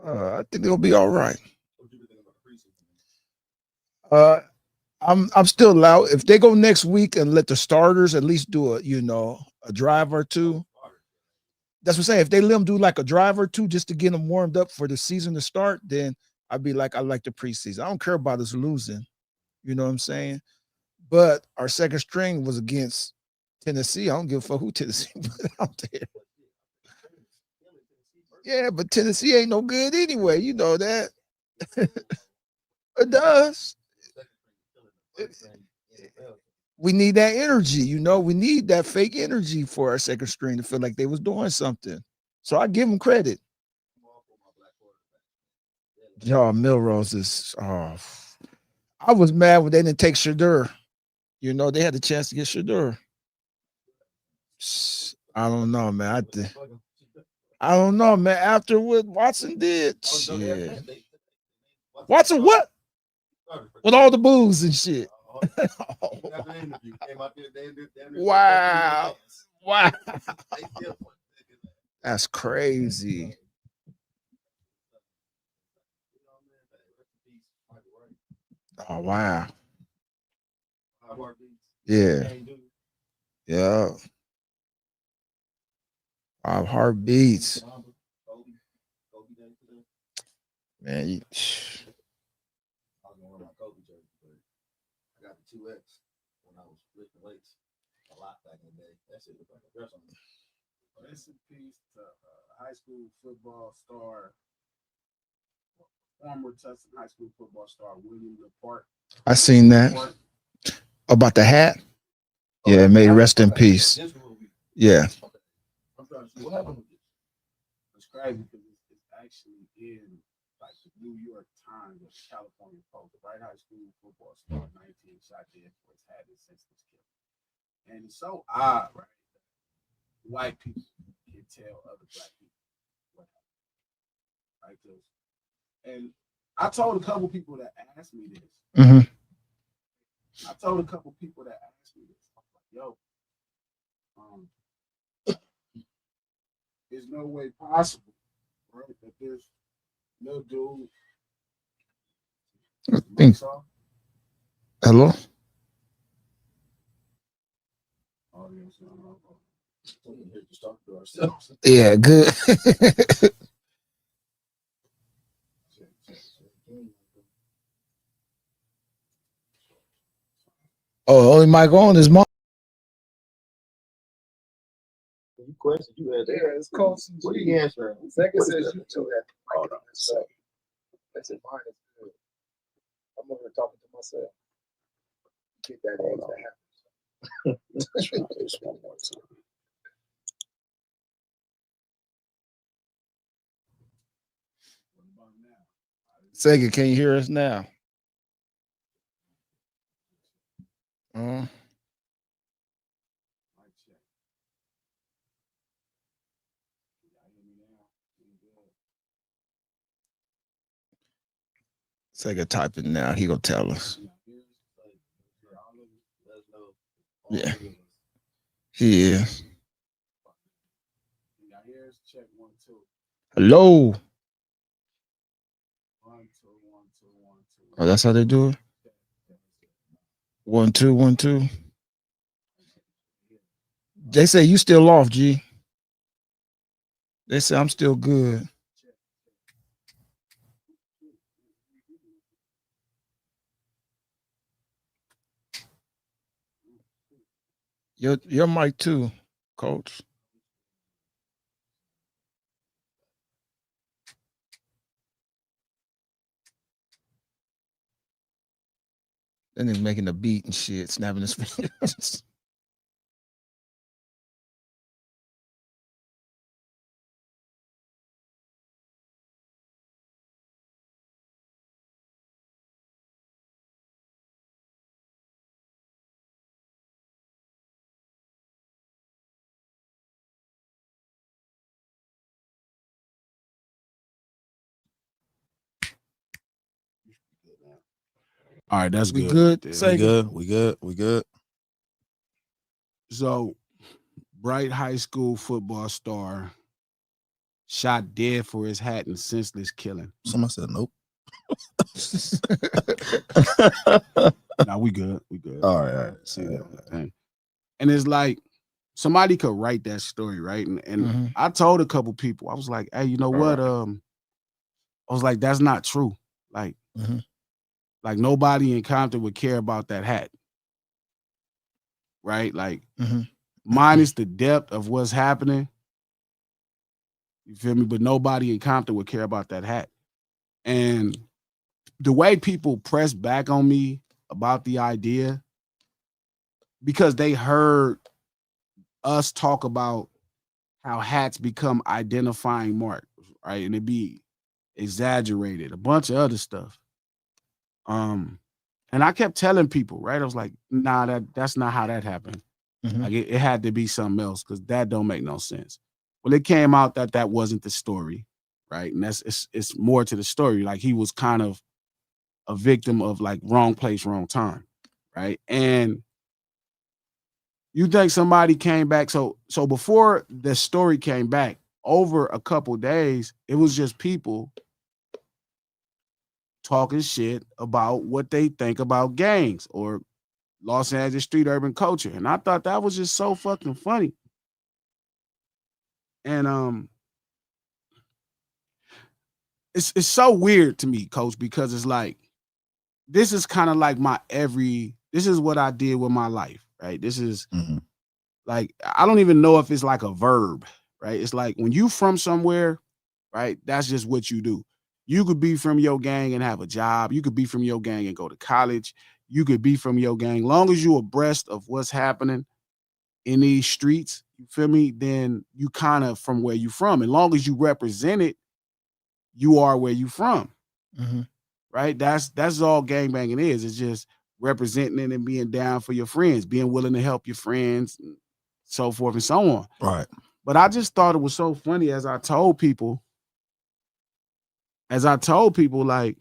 I think it'll be all right. Uh, I'm still out. If they go next week and let the starters at least do a drive or two. That's what I'm saying. If they let them do like a drive or two just to get them warmed up for the season to start, then I'd be like, I like the preseason. I don't care about us losing. You know what I'm saying? But our second string was against Tennessee. I don't give a fuck who Tennessee put out there. Yeah, but Tennessee ain't no good anyway. You know that. It does. We need that energy, we need that fake energy for our second string to feel like they was doing something. So I give them credit. Y'all, Milrose is I was mad when they didn't take Shadur. They had the chance to get Shadur. I don't know, man. I don't know, man. After what Watson did, shit. Watson what? With all the booze and shit. Wow. Wow. That's crazy. Oh, wow. Yeah. Yeah. 5 heartbeats. Man, I was gonna wear my Kobe jersey, but I got the 2X when I was lifting weights a lot back in the day. That shit looked like a dress on me. Rest in peace to high school football star, former Tustin high school football star William Laporte. I seen that. About the hat? Yeah, may rest in peace. Yeah. I'm trying to see what happened with this. It's crazy because it's actually in like the New York Times or the California Post. The white high school football star 19 shot dead for his hat and senseless killing. And it's so odd, right? White people can tell other black people what happened. Right? And I told a couple people that asked me this. Mm-hmm. I told a couple people that asked me this. I'm like, yo, there's no way possible, right? That there's no dude. Hello? Yeah, good. Oh, only mic on is mine. Question you had there is Coach. What are you answering? Second says you two have. Hold on. That's it. Mine is good. I'm over here talking to myself. Get that age that happens. Just one more time. Sega, can you hear us now? Sega typing now. He gonna tell us. Yeah. He is. Hello. Oh, that's how they do it? 1 2 1 2. They say you still off, G. They say I'm still good. Your mic too, Coach. Then he's making a beat and shit, snapping his fingers. All right, that's We good. good? Right there. Say- We good. We good. We good. So, bright high school football star shot dead for his hat in senseless killing. Somebody said nope. Nah, we good. We good. All right, all right. See that thing. And it's like somebody could write that story, right? And Mhm. I told a couple people, I was like, hey, you know what? I was like, that's not true. Like, Mhm. like nobody in Compton would care about that hat. Right? Like, Mhm. minus the depth of what's happening. You feel me? But nobody in Compton would care about that hat. And the way people press back on me about the idea, because they heard us talk about how hats become identifying marks, right? And it be exaggerated, a bunch of other stuff. And I kept telling people, right? I was like, nah, that's not how that happened. Mhm. Like it had to be something else because that don't make no sense. Well, it came out that that wasn't the story, right? And it's more to the story. Like he was kind of a victim of like wrong place, wrong time, right? And you think somebody came back? So before the story came back, over a couple days, it was just people talking shit about what they think about gangs or Los Angeles street urban culture. And I thought that was just so fucking funny. And it's so weird to me, coach, because it's like this is kind of like this is what I did with my life, right? This is Mhm. like I don't even know if it's like a verb, right? It's like when you from somewhere, right? That's just what you do. You could be from your gang and have a job. You could be from your gang and go to college. You could be from your gang. Long as you abreast of what's happening in these streets, you feel me? Then you kind of from where you from. And long as you represent it, you are where you from, Mhm. right? That's all gangbanging is. It's just representing it and being down for your friends, being willing to help your friends, and so forth and so on. Right. But I just thought it was so funny as I told people, like,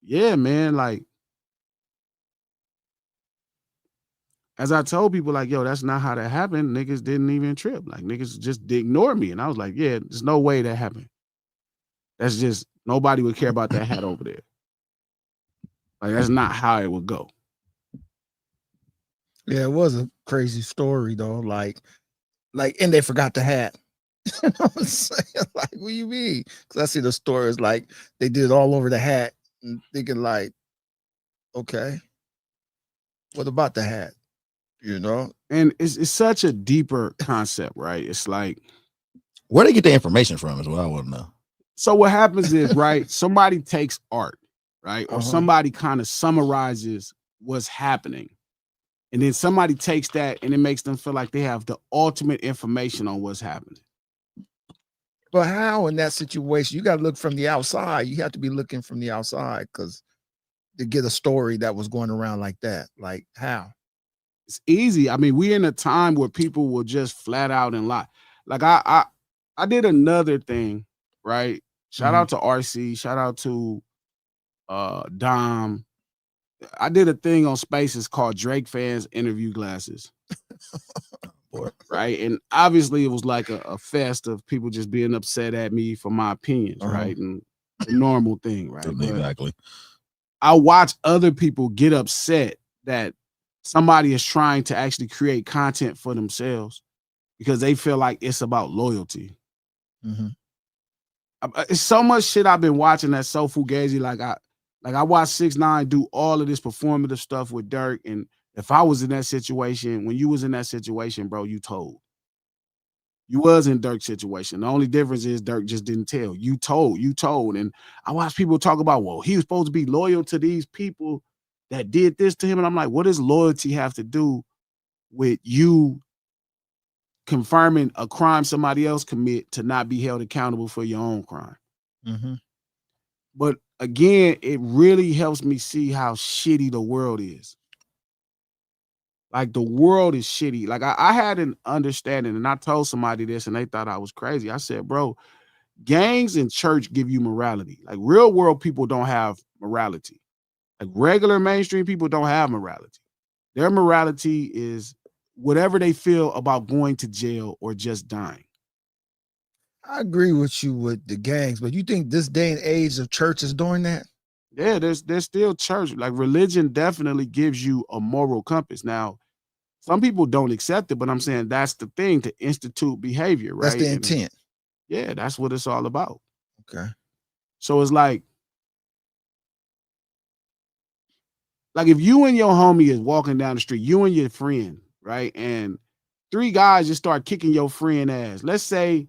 yeah, man, like, as I told people, like, yo, that's not how that happened. Niggas didn't even trip. Like, niggas just ignored me. And I was like, yeah, there's no way that happened. That's just, nobody would care about that hat over there. Like, that's not how it would go. Yeah, it was a crazy story though. Like, and they forgot the hat. You know what I'm saying? Like, what do you mean? Because I see the stories like they did it all over the hat and thinking like, okay, what about the hat? You know? And it's such a deeper concept, right? It's like, Where they get the information from is what I want to know. so what happens is, right, somebody takes art, right? Or Uh-huh. somebody kind of summarizes what's happening. And then somebody takes that and it makes them feel like they have the ultimate information on what's happening. But how in that situation? You got to look from the outside. You have to be looking from the outside because to get a story that was going around like that. Like how? It's easy. I mean, we're in a time where people will just flat out and lie. Like I did another thing, right? Shout out to RC, shout out to Dom. I did a thing on Spaces called Drake Fans Interview Glasses. Boy. Right. And obviously it was like a fest of people just being upset at me for my opinions, right? And the normal thing, right? But Exactly. I watch other people get upset that somebody is trying to actually create content for themselves because they feel like it's about loyalty. It's so much shit I've been watching that's so fugazi. Like I watched 6ix9ine do all of this performative stuff with Dirk. And if I was in that situation, when you was in that situation, bro, you told. You was in Dirk's situation. The only difference is Dirk just didn't tell. You told. And I watch people talk about, well, he was supposed to be loyal to these people that did this to him. And I'm like, what does loyalty have to do with you confirming a crime somebody else commit to not be held accountable for your own crime? But again, it really helps me see how shitty the world is. Like the world is shitty. Like I had an understanding, and I told somebody this, and they thought I was crazy. I said, bro, gangs and church give you morality. Like real world people don't have morality. Like regular mainstream people don't have morality. Their morality is whatever they feel about going to jail or just dying. I agree with you with the gangs, but you think this day and age of church is doing that? Yeah, there's still church. Like religion definitely gives you a moral compass. Now, some people don't accept it, but I'm saying that's the thing, to institute behavior, right? That's the And intent. yeah, that's what it's all about. Okay. So it's like if you and your homie is walking down the street, you and your friend, right? And three guys just start kicking your friend ass. Let's say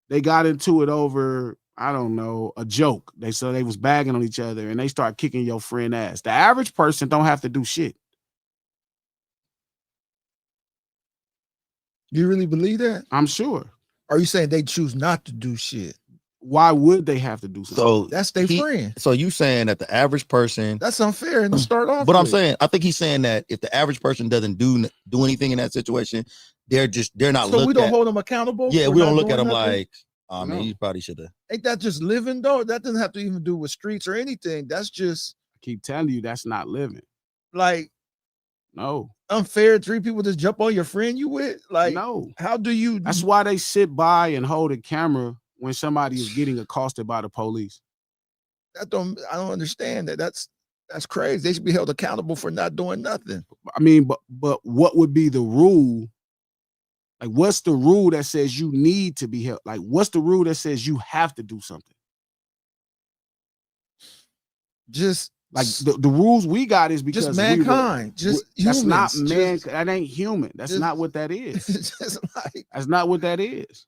they got into it over, I don't know, a joke. They was bagging on each other and they start kicking your friend ass. The average person don't have to do shit. You really believe that? I'm sure. Are you saying they choose not to do shit? Why would they have to do something? So That's their friend. So you saying that the average person? That's unfair and to start off. But I'm with. saying, I think he's saying that if the average person doesn't do anything in that situation, they're not. So we don't hold them accountable. Yeah, for we not don't look doing at them nothing? like, I mean, you probably should have. Ain't that just living though? That doesn't have to even do with streets or anything. That's just. I keep telling you, that's not living. Like, no. Unfair. Three people just jump on your friend you with. Like, no. How do you? That's why they sit by and hold a camera when somebody is getting accosted by the police. I don't understand that. That's crazy. They should be held accountable for not doing nothing. I mean, but what would be the rule? Like, what's the rule that says you need to be held? Like, what's the rule that says you have to do something? Just like the rules we got is because just mankind. That's not man. That ain't human. That's not what that is. That's not what that is.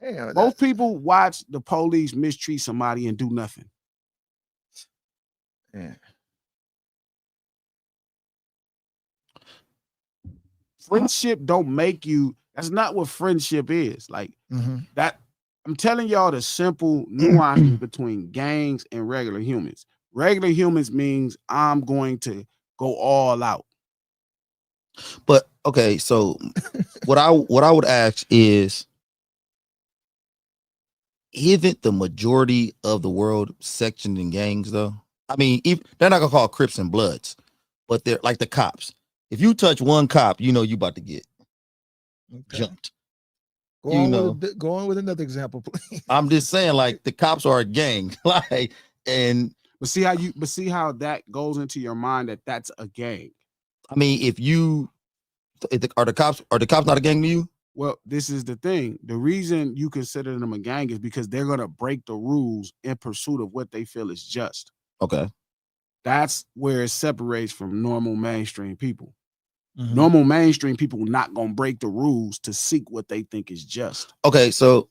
Damn. Both people watch the police mistreat somebody and do nothing. Yeah. Friendship don't make you. That's not what friendship is. Like that. I'm telling y'all the simple nuances between gangs and regular humans. Regular humans means I'm going to go all out. But okay, so what I would ask is, isn't the majority of the world sectioned in gangs though? I mean, they're not gonna call Crips and Bloods, but they're like the cops. If you touch one cop, you know you about to get jumped. Go on with another example, please. I'm just saying, like, the cops are a gang, like, and but see how that goes into your mind that that's a gang. I mean, are the cops not a gang to you? Well, this is the thing. The reason you consider them a gang is because they're gonna break the rules in pursuit of what they feel is just. Okay. That's where it separates from normal mainstream people. Normal mainstream people not gonna break the rules to seek what they think is just. Okay, so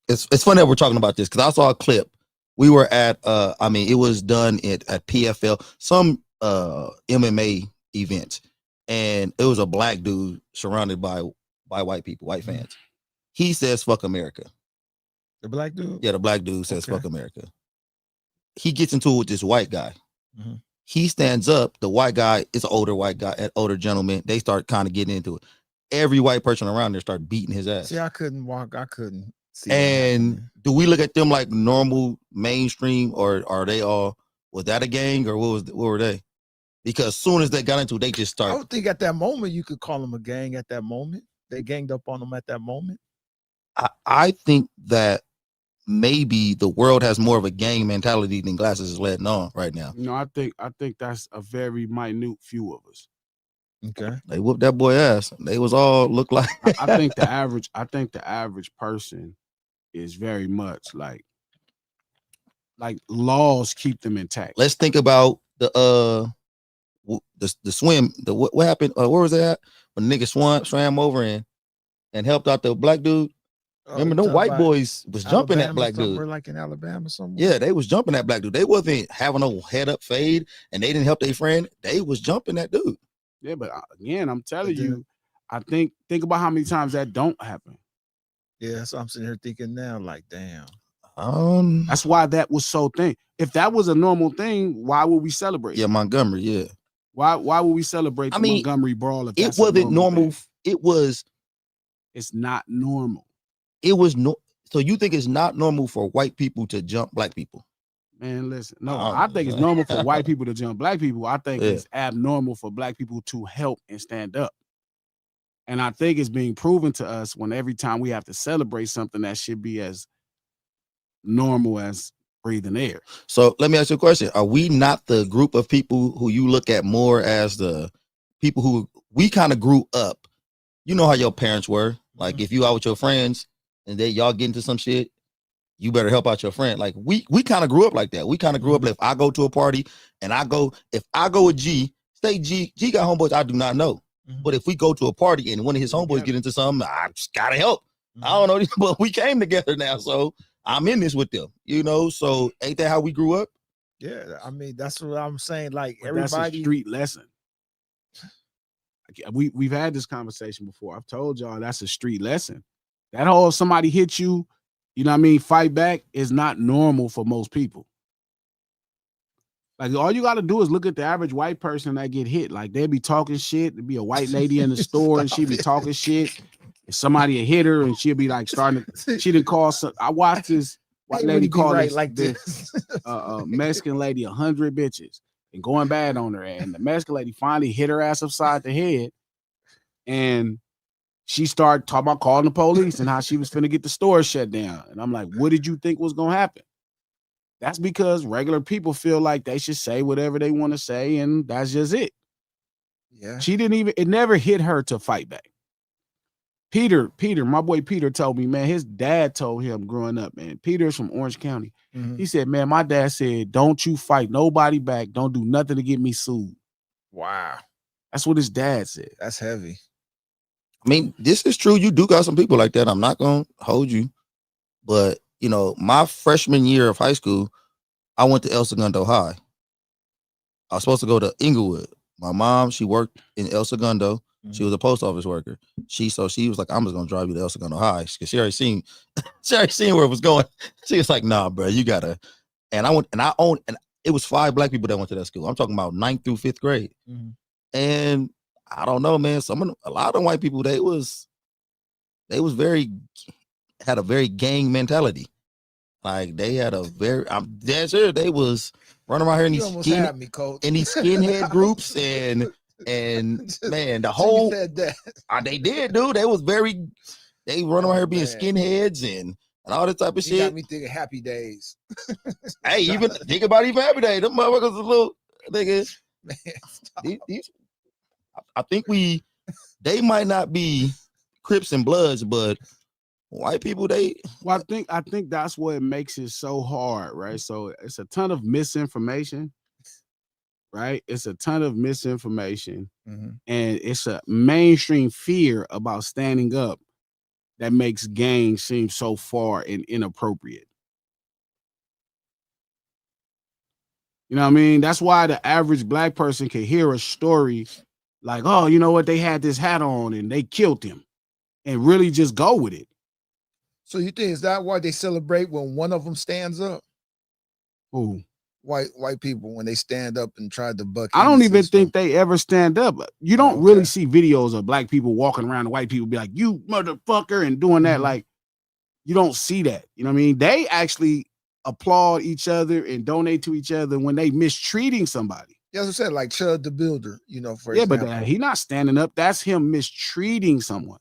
it's funny that we're talking about this because I saw a clip. We were at I mean, it was done at PFL, some MMA event, and it was a black dude surrounded by white people, white fans. He says "fuck America." The black dude? Yeah, the black dude says "fuck America." He gets into it with this white guy. He stands up. The white guy is an older gentleman. They start kind of getting into it. Every white person around there start beating his ass. See, I couldn't see. And do we look at them like normal mainstream, or are they all? Was that a gang, or what were they? Because as soon as they got into it, they just started. I don't think at that moment you could call them a gang. At that moment, they ganged up on them at that moment. I think that maybe the world has more of a gang mentality than Glasses is letting on right now. No, I think that's a very minute few of us. Okay. They whooped that boy ass. They was all look like I think the average person is very much like laws keep them intact. Let's think about the swim. What happened? Where was that? When the nigga swam over and helped out the black dude. Remember, no white boys was jumping that black dude. Like in Alabama somewhere. Yeah, they was jumping that black dude. They wasn't having no head up fade, and they didn't help their friend. They was jumping that dude. Yeah, but again, I'm telling you, I think about how many times that don't happen. Yeah, so I'm sitting here thinking now, like, damn. That's why that was so thing. If that was a normal thing, why would we celebrate? Yeah, Montgomery. Yeah. Why would we celebrate the Montgomery brawl? If it wasn't normal. It's not normal. It was no. So you think it's not normal for white people to jump black people? Man, listen. No, Oh, I think it's normal for white people to jump black people. I think Yeah. it's abnormal for black people to help and stand up. And I think it's being proven to us when every time we have to celebrate something that should be as normal as breathing air. So let me ask you a question. Are we not the group of people who you look at more as the people who we kind of grew up? You know how your parents were. Like if you out with your friends and y'all get into some shit, you better help out your friend. Like we kind of grew up like that. We kind of grew up. If I go to a party and if I go with G, say G got homeboys I do not know. But if we go to a party and one of his homeboys get into something, I just gotta help. I don't know, but we came together now, so I'm in this with them. You know, so ain't that how we grew up? Yeah, I mean that's what I'm saying. Like But that's a everybody, street lesson. We've had this conversation before. I've told y'all that's a street lesson. That whole if somebody hits you, you know what I mean, fight back is not normal for most people. Like all you got to do is look at the average white person that get hit. Like they'd be talking shit. There'd be a white lady in the store and she'd be talking shit. And somebody would hit her and she'd be like starting to, she didn't call some. I watched this white lady call right this, like this Mexican lady 100 bitches and going bad on her. And the Mexican lady finally hit her ass upside the head. And she started talking about calling the police and how she was finna get the store shut down. And I'm like, what did you think was gonna happen? That's because regular people feel like they should say whatever they want to say, and that's just it. Yeah. She didn't even, it never hit her to fight back. Peter, my boy Peter told me, man, his dad told him growing up, man. Peter's from Orange County. He said, man, my dad said, don't you fight nobody back. Don't do nothing to get me sued. Wow. That's what his dad said. That's heavy. I mean, this is true. You do got some people like that. I'm not gonna hold you, but you know, my freshman year of high school, I went to El Segundo High. I was supposed to go to Inglewood. My mom, she worked in El Segundo. She was a post office worker. She was like, I'm just gonna drive you to El Segundo High because she already seen where it was going. She was like, nah, bro, you gotta. And I went and it was 5 black people that went to that school. I'm talking about 9th through 5th grade. And I don't know, man. A lot of white people, they had a very gang mentality. Like they had a very, I'm dead sure they was running around here in these skinhead groups and man, the whole said that. They did, dude. They run around here being skinheads and all that type of shit. Got me thinking Happy Days. Hey, even think about even Happy Days. Them motherfuckers a little nigga. These, I think they might not be Crips and Bloods, but white people, well, I think that's what makes it so hard, right? So it's a ton of misinformation, right? It's a ton of misinformation, and it's a mainstream fear about standing up that makes gangs seem so far and inappropriate. You know what I mean? That's why the average black person can hear a story like, oh, you know what? They had this hat on and they killed him, and really just go with it. So you think is that why they celebrate when one of them stands up? Who? White people when they stand up and try to buck. I don't even think they ever stand up. You don't really see videos of black people walking around and white people be like, you motherfucker, and doing that. Like, you don't see that. You know what I mean? They actually applaud each other and donate to each other when they mistreating somebody. Yeah, as I said, like Chud the Builder, you know, for example. But he not standing up. That's him mistreating someone.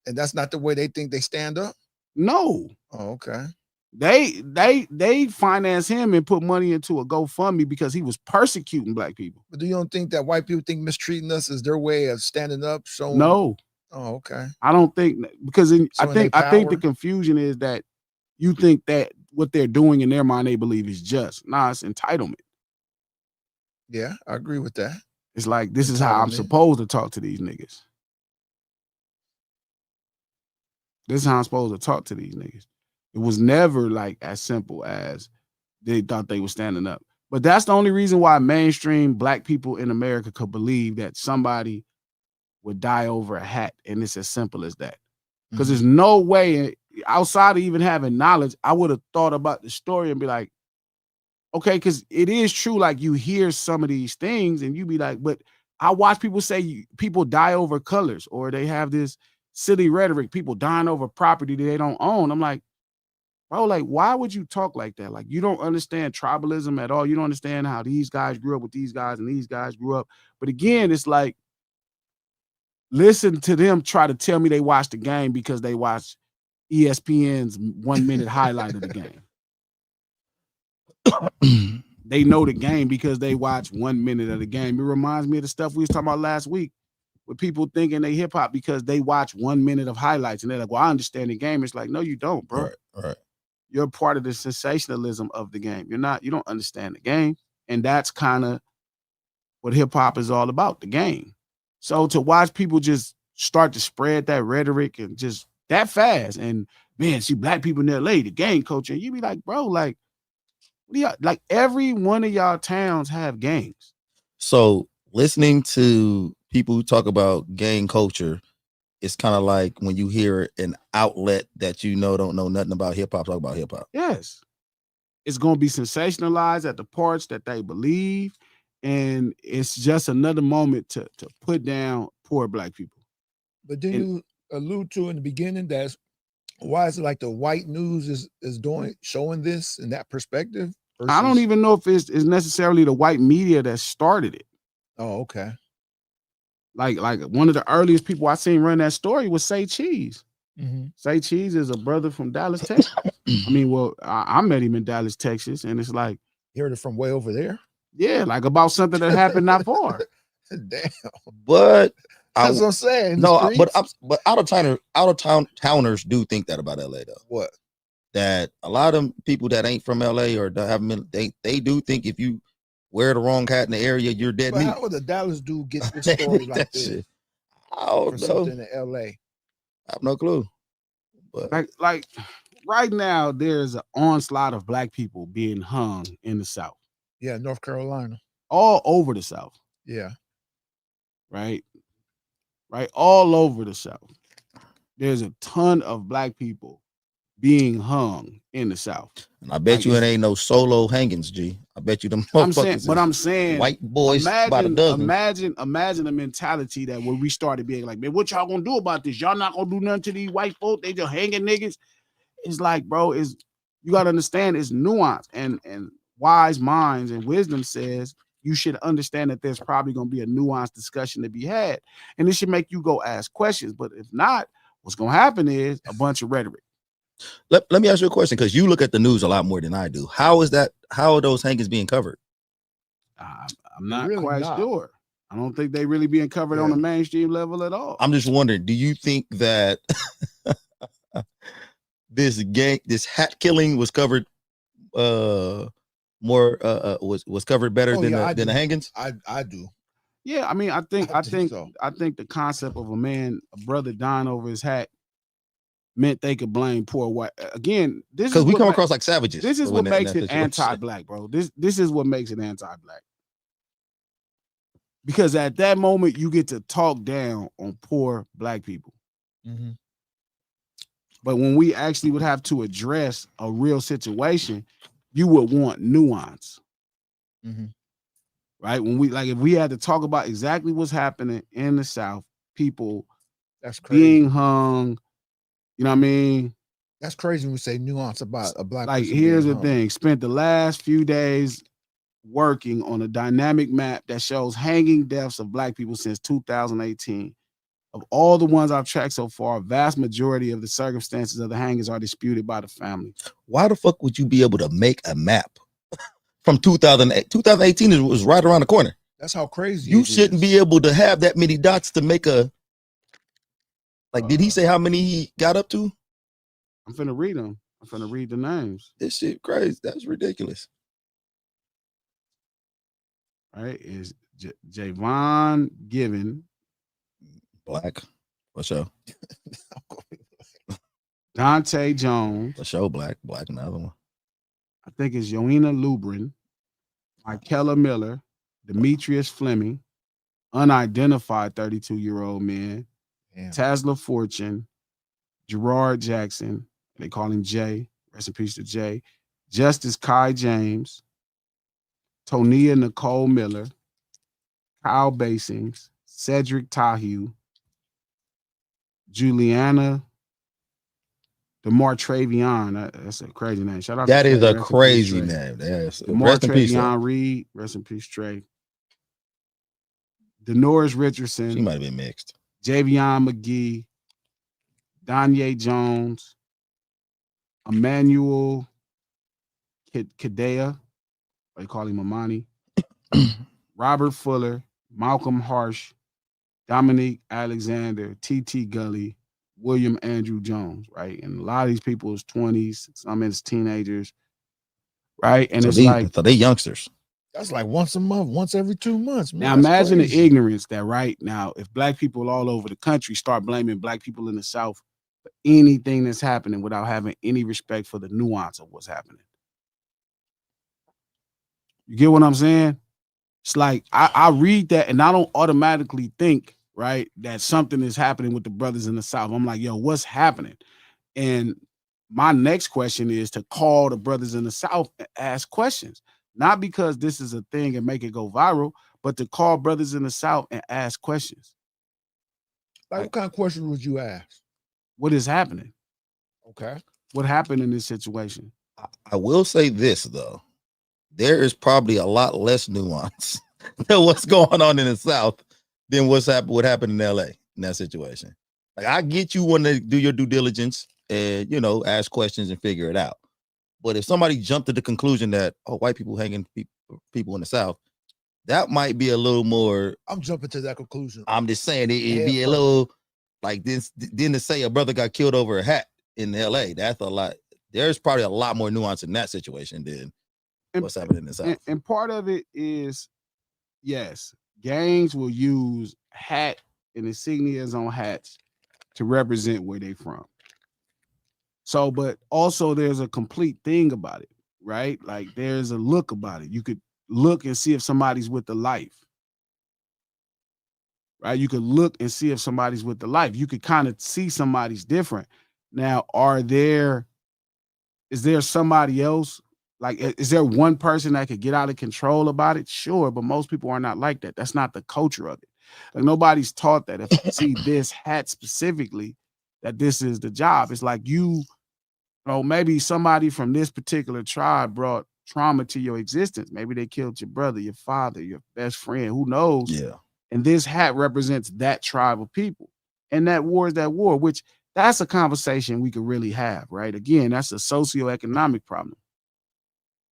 And that's not the way they think they stand up? No. Oh, okay. They finance him and put money into a GoFundMe because he was persecuting black people. But do you don't think that white people think mistreating us is their way of standing up? Showing? No. Oh, okay. I don't think because I think the confusion is that you think that what they're doing in their mind they believe is just. Nah, it's entitlement. Yeah, I agree with that. It's like this is how I'm supposed to talk to these niggas. This is how I'm supposed to talk to these niggas. It was never like as simple as they thought they were standing up. But that's the only reason why mainstream black people in America could believe that somebody would die over a hat. And it's as simple as that. Because there's no way outside of even having knowledge, I would have thought about the story and be like, okay, because it is true. Like you hear some of these things and you be like, but I watch people say people die over colors or they have this silly rhetoric, people dying over property that they don't own. I'm like, bro, like, why would you talk like that? Like, you don't understand tribalism at all. You don't understand how these guys grew up with these guys and these guys grew up. But again, it's like, listen to them try to tell me they watched the game because they watched ESPN's 1 minute highlight of the game. They know the game because they watch 1 minute of the game. It reminds me of the stuff we was talking about last week with people thinking they hip hop because they watch 1 minute of highlights and they're like, well, I understand the game. It's like, no, you don't, bro. Right. You're part of the sensationalism of the game. You don't understand the game. And that's kind of what hip hop is all about, the game. So to watch people just start to spread that rhetoric and just that fast, and man, see black people in LA, the gang culture, and you be like, bro, like, like every one of y'all towns have gangs. So listening to people who talk about gang culture, it's kind of like when you hear an outlet that you know don't know nothing about hip hop talk about hip hop. Yes. It's going to be sensationalized at the parts that they believe. And it's just another moment to put down poor black people. But then you allude to in the beginning that's why is it like the white news is showing this in that perspective? Versus... I don't even know if it's necessarily the white media that started it. Oh, okay. Like one of the earliest people I seen run that story was Say Cheese. Mm-hmm. Say Cheese is a brother from Dallas, Texas. I mean, well, I met him in Dallas, Texas, and it's like, you heard it from way over there. Yeah, like about something that happened not far. Damn. But that's what I'm saying. No, but out of towners do think that about LA though. What? That a lot of people that ain't from LA or haven't been, they do think if you wear the wrong hat in the area, you're dead meat. How would the Dallas dude get this story like this? Shit. I don't know. Something in LA. I have no clue. But like right now, there's an onslaught of black people being hung in the South. Yeah, North Carolina. All over the South. Yeah. Right? All over the South. There's a ton of black people being hung in the South. And I bet you it ain't no solo hangings, G. I bet you them motherfuckers. I'm saying white boys by the dozen. Imagine a mentality that when we started being like, man, what y'all gonna do about this? Y'all not gonna do nothing to these white folk. They just hanging niggas. It's like, bro, you gotta understand it's nuance and wise minds and wisdom says you should understand that there's probably going to be a nuanced discussion to be had. And it should make you go ask questions. But if not, what's going to happen is a bunch of rhetoric. Let me ask you a question, because you look at the news a lot more than I do. How are those hangings being covered? I'm not quite sure. I don't think they really being covered on the mainstream level at all. I'm just wondering, do you think that this hat killing was covered was covered better than the hangings? I do. Yeah, I mean, I think the concept of a brother dying over his hat meant they could blame poor white. Again, this is because we come across like savages. This is what makes it anti-black, bro. This is what makes it anti-black. Because at that moment, you get to talk down on poor black people. Mm-hmm. But when we actually would have to address a real situation, you would want nuance. Mm-hmm. Right? If we had to talk about exactly what's happening in the South, people that's crazy. Being hung, you know what I mean? That's crazy when we say nuance about a black like person. Here's the thing. Spent the last few days working on a dynamic map that shows hanging deaths of black people since 2018. Of all the ones I've tracked so far, a vast majority of the circumstances of the hangings are disputed by the family. Why the fuck would you be able to make a map from 2008? 2018 was right around the corner. That's how crazy you shouldn't be able to have that many dots to make a. Like, did he say how many he got up to? I'm finna read them. I'm finna read the names. This shit crazy. That's ridiculous. All right, is Javon Given. Black. For sure. Dante Jones. For sure, black. Black, another one. I think it's Joanna Lubrin. Michaela Miller. Demetrius Fleming. Unidentified 32-year-old man. Damn. Tasla Fortune. Gerard Jackson. They call him Jay. Rest in peace to Jay. Justice Kai James. Tonia Nicole Miller. Kyle Basings. Cedric Tahu. Juliana DeMar Travion, that's a crazy name. Shout out That to is Trey. a Rest in peace, crazy Trey. name. That's DeMar rest in peace. Travion Reed, rest in peace, Trey. Denoris She Richardson, might have been mixed. Javion McGee, Danye Jones, Emmanuel Kadea, they call him Amani, Robert Fuller, Malcolm Harsh, Dominique Alexander, T.T. Gully, William Andrew Jones, right? And a lot of these people is 20s, some is teenagers, right? And it's like, so they youngsters. That's like once a month, once every 2 months, man. now That's imagine crazy. the ignorance that right now, if black people all over the country start blaming black people in the South for anything that's happening without having any respect for the nuance of what's happening. You get what I'm saying? It's like I read that and I don't automatically think, right, that something is happening with the brothers in the South. I'm like, yo, what's happening? And my next question is to call the brothers in the South and ask questions. Not because this is a thing and make it go viral, but to call brothers in the South and ask questions. Like, what kind of questions would you ask? What is happening? Okay. What happened in this situation? I will say this though. There is probably a lot less nuance than what's going on in the South than what happened in LA in that situation. Like, I get you want to do your due diligence and, you know, ask questions and figure it out. But if somebody jumped to the conclusion that, oh, white people hanging people in the South, that might be a little more. I'm jumping to that conclusion. I'm just saying it'd be a little like this. Then to say a brother got killed over a hat in LA, that's a lot. There's probably a lot more nuance in that situation than what's happening in the South. And part of it is, yes, gangs will use hat and insignias on hats to represent where they from. So, but also there's a complete thing about it, right? Like there's a look about it. You could look and see if somebody's with the life, right? You could look and see if somebody's with the life. You could kind of see somebody's different. Now, is there somebody else? Like, is there one person that could get out of control about it? Sure, but most people are not like that. That's not the culture of it. Like nobody's taught that if you see this hat specifically, that this is the job. It's like you know, maybe somebody from this particular tribe brought trauma to your existence. Maybe they killed your brother, your father, your best friend, who knows? Yeah. And this hat represents that tribe of people. And that war is that war, which that's a conversation we could really have, right? Again, that's a socioeconomic problem.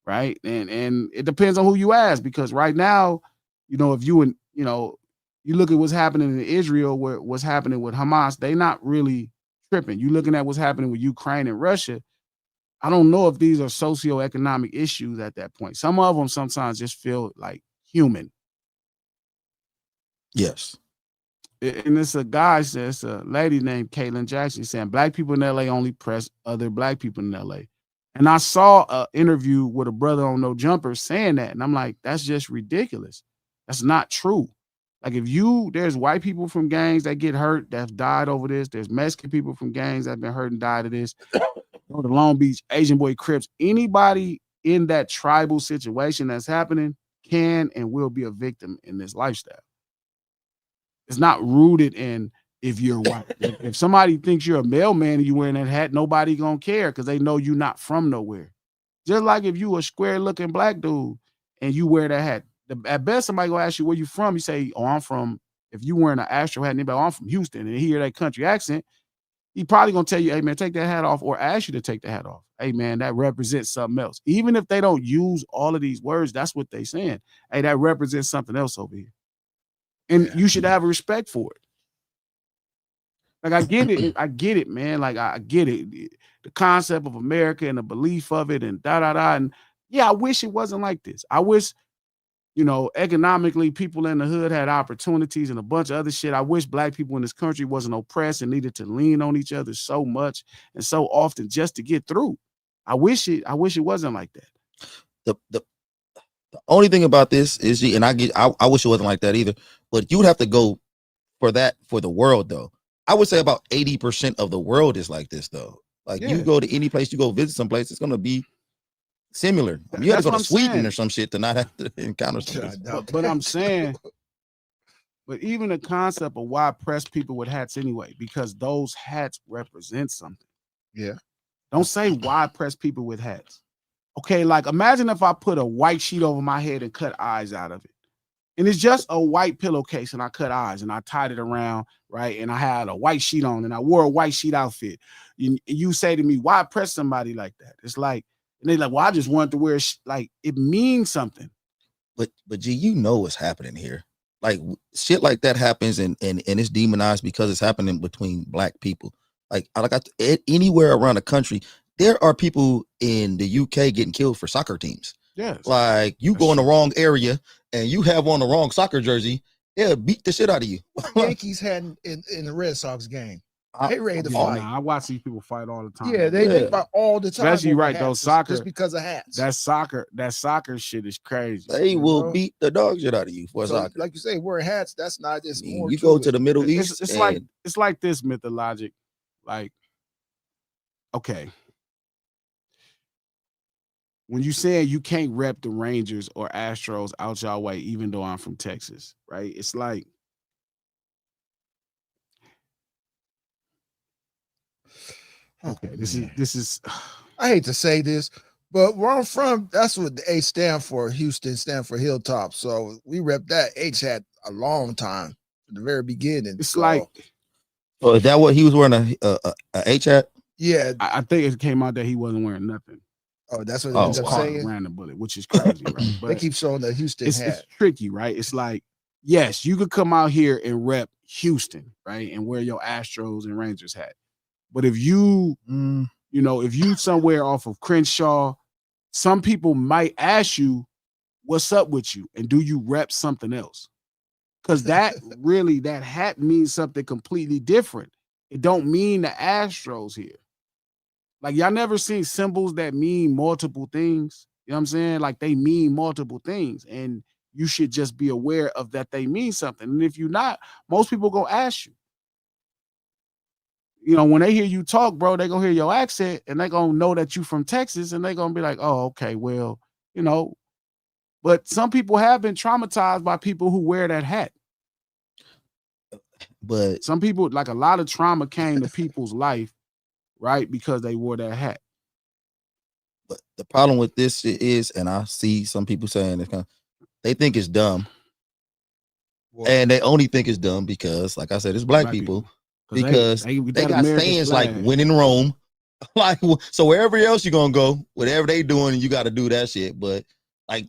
Right. And it depends on who you ask, because right now, you know, if you you look at what's happening in Israel, what's happening with Hamas, they not really tripping. You looking at what's happening with Ukraine and Russia. I don't know if these are socioeconomic issues at that point. Some of them sometimes just feel like human. Yes. And it's a guy, it's a lady named Caitlin Jackson saying black people in LA only press other black people in LA. And I saw an interview with a brother on No Jumper saying that. And I'm like, that's just ridiculous. That's not true. Like there's white people from gangs that get hurt, that have died over this. There's Mexican people from gangs that have been hurt and died of this. The Long Beach, Asian Boy Crips, anybody in that tribal situation that's happening can and will be a victim in this lifestyle. It's not rooted in if you're white. If somebody thinks you're a mailman and you wearing that hat, nobody gonna care because they know you're not from nowhere. Just like if you a square looking black dude and you wear that hat, at best somebody gonna ask you where you from. You say, "Oh, I'm from." If you wearing an Astro hat, and anybody, "Oh, I'm from Houston," and they hear that country accent, he probably gonna tell you, "Hey man, take that hat off," or ask you to take the hat off. Hey man, that represents something else. Even if they don't use all of these words, that's what they saying. Hey, that represents something else over here. And you should have a respect for it. Like I get it, man. Like I get it. The concept of America and the belief of it and da. And yeah, I wish it wasn't like this. I wish, economically people in the hood had opportunities and a bunch of other shit. I wish black people in this country wasn't oppressed and needed to lean on each other so much and so often just to get through. I wish it wasn't like that. The only thing about this is, and I wish it wasn't like that either, but you would have to go for that for the world though. I would say about 80% of the world is like this though. Like you go to any place, you go visit someplace, it's gonna be similar. I mean, you have to go to Sweden or some shit to not have to encounter something. But I'm saying, but even the concept of why press people with hats anyway, because those hats represent something. Yeah. Don't say why press people with hats. Okay, like imagine if I put a white sheet over my head and cut eyes out of it. And it's just a white pillowcase and I cut eyes and I tied it around, right? And I had a white sheet on and I wore a white sheet outfit. You say to me, why press somebody like that? It's like, and they're like, well, I just wanted to wear, like, it means something. But G, you know what's happening here. Like shit like that happens and it's demonized because it's happening between black people. Like anywhere around the country, there are people in the UK getting killed for soccer teams. Yes. Like you go in the wrong area and you have on the wrong soccer jersey, they'll beat the shit out of you. Yankees had in the Red Sox game. They ready to fight. Nah, I watch these people fight all the time. Yeah, they fight all the time. Especially right, those soccer just because of hats. That soccer shit is crazy. They will beat the dog shit out of you for soccer. Like you say, wearing hats, that's not just more. You go to the Middle East. It's like this mythologic. Like, okay. When you say you can't rep the Rangers or Astros out y'all way, even though I'm from Texas, right? It's like, okay, this is. I hate to say this, but where I'm from, that's what the H stand for. Houston stand for Hilltop. So we rep that. H had a long time from the very beginning. It's like, oh, is that what he was wearing a H hat? Yeah, I think it came out that he wasn't wearing nothing. Oh, that's what they end up saying. Ran the bullet, which is crazy, right? But they keep showing the Houston hat. It's tricky, right? It's like, yes, you could come out here and rep Houston, right, and wear your Astros and Rangers hat. But if you, if you somewhere off of Crenshaw, some people might ask you, "What's up with you?" and do you rep something else? Because that hat means something completely different. It don't mean the Astros here. Like, y'all never seen symbols that mean multiple things. You know what I'm saying? Like, they mean multiple things. And you should just be aware of that they mean something. And if you're not, most people gonna ask you. You know, when they hear you talk, bro, they gonna hear your accent and they gonna know that you from Texas and they gonna be like, oh, okay, well, But some people have been traumatized by people who wear that hat. But some people, like, a lot of trauma came to people's life, right? Because they wore that hat. But the problem with this is, and I see some people saying this, they think it's dumb. Well, and they only think it's dumb because, like I said, it's black people. Because they got sayings like "when in Rome," like, so wherever else you're gonna go, whatever they doing, you got to do that shit. But like,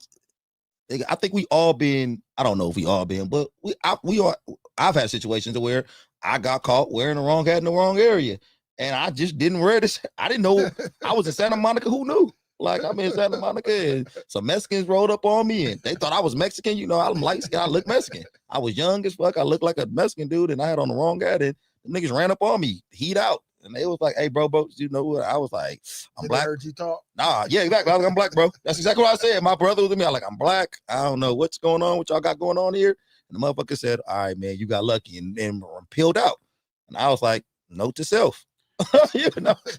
I think we all been. I don't know if we all been, but I've had situations where I got caught wearing the wrong hat in the wrong area. And I just didn't wear this. I didn't know I was in Santa Monica. Who knew? Like, I'm in Santa Monica and some Mexicans rolled up on me and they thought I was Mexican. You know, I'm light skinned. I look Mexican. I was young as fuck. I looked like a Mexican dude and I had on the wrong hat and the niggas ran up on me, heat out. And they was like, hey, bro, you know what? I was like, I'm black. Heard you talk? Nah, yeah, exactly. I'm black, bro. That's exactly what I said. My brother was with me. I'm like, I'm black. I don't know what's going on, what y'all got going on here. And the motherfucker said, all right, man, you got lucky and peeled out. And I was like, note to self.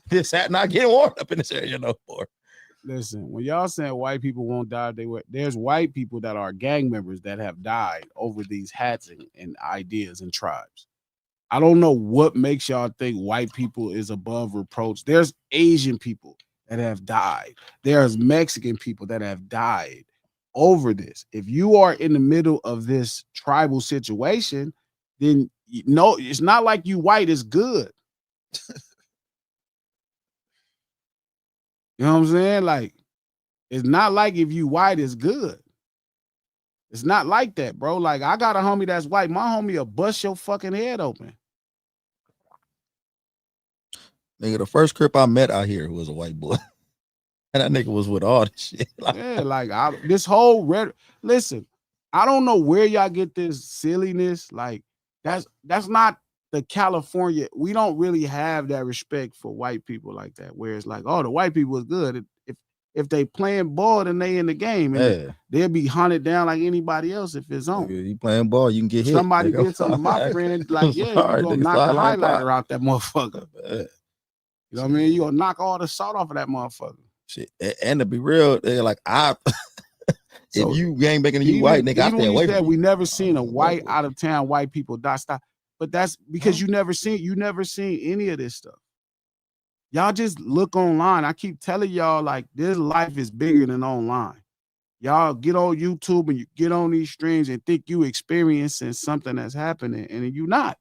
This hat not getting worn up in this area no more. Listen, when y'all saying white people won't die, there's white people that are gang members that have died over these hats and ideas and tribes. I don't know what makes y'all think white people is above reproach. There's Asian people that have died. There's Mexican people that have died over this. If you are in the middle of this tribal situation, then it's not like you white is good. You know what I'm saying? Like, it's not like if you white is good. It's not like that, bro. Like, I got a homie that's white. My homie will bust your fucking head open. Nigga, the first Crip I met out here was a white boy. And that nigga was with all this shit. Yeah, like, this whole listen, I don't know where y'all get this silliness. Like, that's not the California. We don't really have that respect for white people like that, where it's like, oh, the white people is good. If they playing ball, then they in the game, and they'll be hunted down like anybody else if it's on. You playing ball, you can get hit. Somebody gets on my friend, like, yeah, you gonna knock the highlighter out that motherfucker. You know what I mean? You gonna knock all the salt off of that motherfucker. Shit, and to be real, they're like, if you ain't making you white, nigga, I stay away from you. We never seen a white out of town white people die. Stop. But that's because you never seen any of this stuff. Y'all just look online. I keep telling y'all, like, this life is bigger than online. Y'all get on YouTube and you get on these streams and think you experiencing something that's happening, and you not.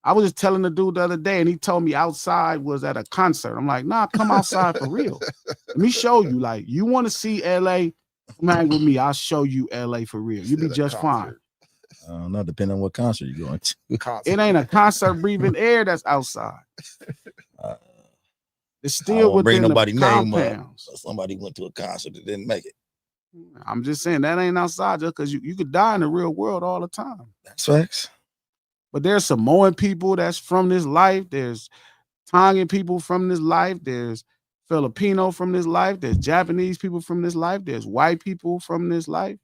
I was just telling the dude the other day, and he told me outside was at a concert. I'm like, nah, come outside for real. Let me show you. Like, you want to see LA? Come hang with me. I'll show you LA for real. You'll be just fine. I don't know, depending on what concert you're going to. It ain't a concert breathing air that's outside. It's still within bring nobody the name up. compounds. Somebody went to a concert that didn't make it. I'm just saying that ain't outside just because you could die in the real world all the time. That's facts. But there's Samoan people that's from this life. There's Tongan people from this life. There's Filipino from this life. There's Japanese people from this life. There's white people from this life.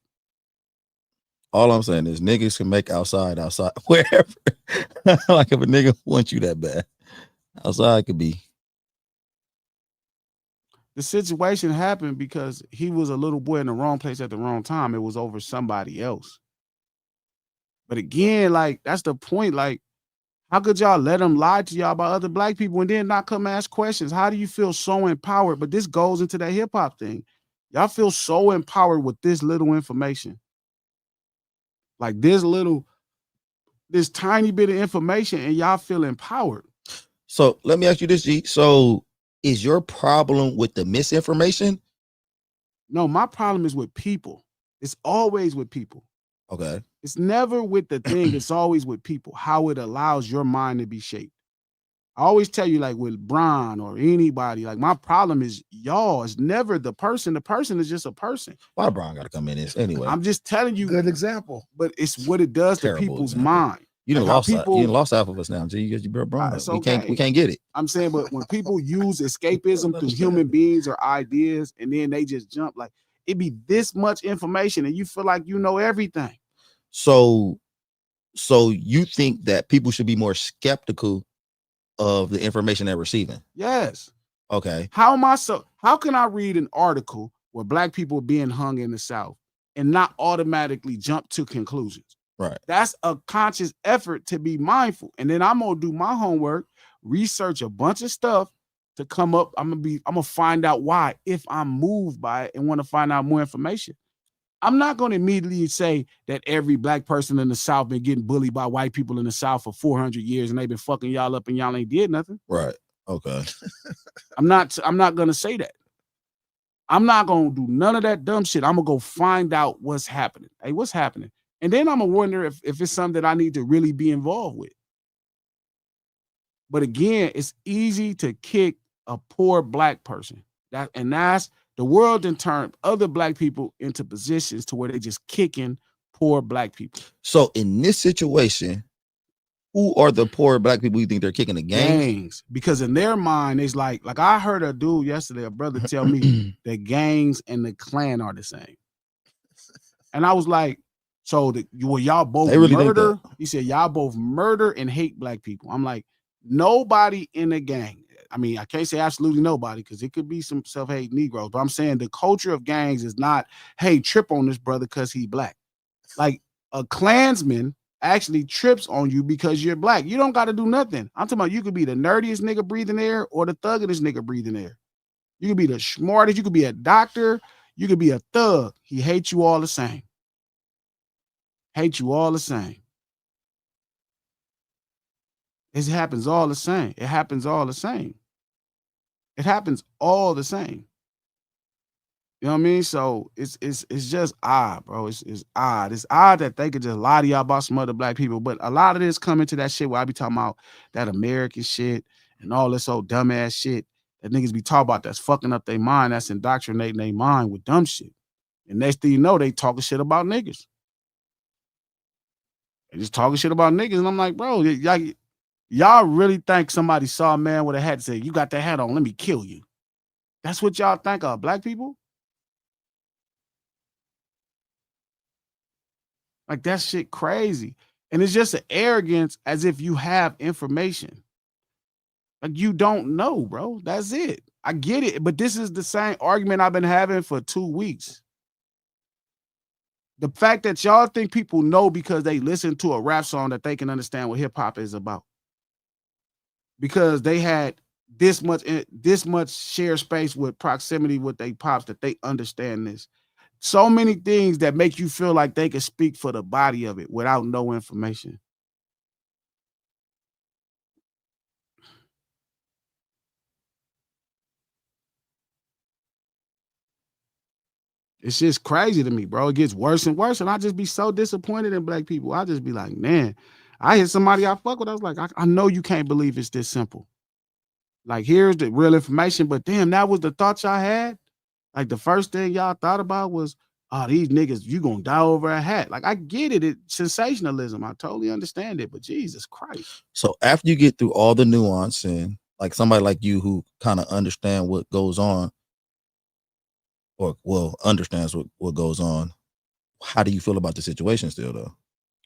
All I'm saying is niggas can make outside wherever. Like if a nigga wants you that bad, outside could be. The situation happened because he was a little boy in the wrong place at the wrong time. It was over somebody else. But again, like, that's the point. Like, how could y'all let them lie to y'all about other black people and then not come ask questions? How do you feel so empowered? But this goes into that hip hop thing. Y'all feel so empowered with this little information. Like this tiny bit of information, and y'all feel empowered. So let me ask you this, G. So is your problem with the misinformation? No, my problem is with people. It's always with people. Okay. It's never with the thing. It's always with people, how it allows your mind to be shaped. I always tell you, like with Brian or anybody, like my problem is y'all. It's never the person. The person is just a person. Why Brian got to come in this anyway? I'm just telling you. Good example. But it's what it does to people's mind. You done like lost half of us now, G. You brought Brian up. Okay. We can't get it. I'm saying, but when people use escapism through human beings or ideas, and then they just jump, like it be this much information, and you feel like you know everything. So you think that people should be more skeptical of the information they're receiving? Yes. Okay. How can I read an article where black people are being hung in the South and not automatically jump to conclusions? Right. That's a conscious effort to be mindful. And then I'm gonna do my homework, research a bunch of stuff to come up. I'm gonna find out why, if I'm moved by it and want to find out more information. I'm not going to immediately say that every black person in the South been getting bullied by white people in the South for 400 years and they've been fucking y'all up and y'all ain't did nothing. Right. Okay. I'm not going to say that. I'm not going to do none of that dumb shit. I'm going to go find out what's happening. Hey, what's happening? And then I'm going to wonder if it's something that I need to really be involved with. But again, it's easy to kick a poor black person. That's the world then turned other black people into positions to where they just kicking poor black people. So in this situation, who are the poor black people you think they're kicking? The gangs? Because in their mind, it's like I heard a dude yesterday, a brother tell me that gangs and the Klan are the same. And I was like, so y'all both really murder? He said, y'all both murder and hate black people. I'm like, nobody in a gang. I mean, I can't say absolutely nobody because it could be some self-hate Negroes, but I'm saying the culture of gangs is not, hey, trip on this brother because he black. Like a Klansman actually trips on you because you're black. You don't got to do nothing. I'm talking about you could be the nerdiest nigga breathing air or the thuggest nigga breathing air. You could be the smartest. You could be a doctor. You could be a thug. He hates you all the same. Hate you all the same. It happens all the same. It happens all the same. It happens all the same. You know what I mean? So it's just odd, bro. It's odd. It's odd that they could just lie to y'all about some other black people. But a lot of this coming to that shit where I be talking about that American shit and all this old dumbass shit that niggas be talking about that's fucking up their mind, that's indoctrinating their mind with dumb shit. And next thing you know, they talking shit about niggas. They just talking shit about niggas. And I'm like, bro, y'all really think somebody saw a man with a hat and said, you got that hat on, let me kill you. That's what y'all think of black people? Like, that shit crazy. And it's just an arrogance as if you have information. Like, you don't know, bro. That's it. I get it. But this is the same argument I've been having for 2 weeks. The fact that y'all think people know because they listen to a rap song that they can understand what hip hop is about. Because they had this much shared space with proximity with they pops that they understand this. So many things that make you feel like they can speak for the body of it without no information. It's just crazy to me, bro. It gets worse and worse, and I just be so disappointed in black people. I just be like, man, I hit somebody I fuck with. I was like, I know you can't believe it's this simple. Like, here's the real information, but damn, that was the thought y'all had. Like, the first thing y'all thought about was, oh, these niggas, you gonna die over a hat. Like, I get it. It's sensationalism. I totally understand it, but Jesus Christ. So after you get through all the nuance and like somebody like you who kind of understand what goes on, or well understands what goes on, how do you feel about the situation still though?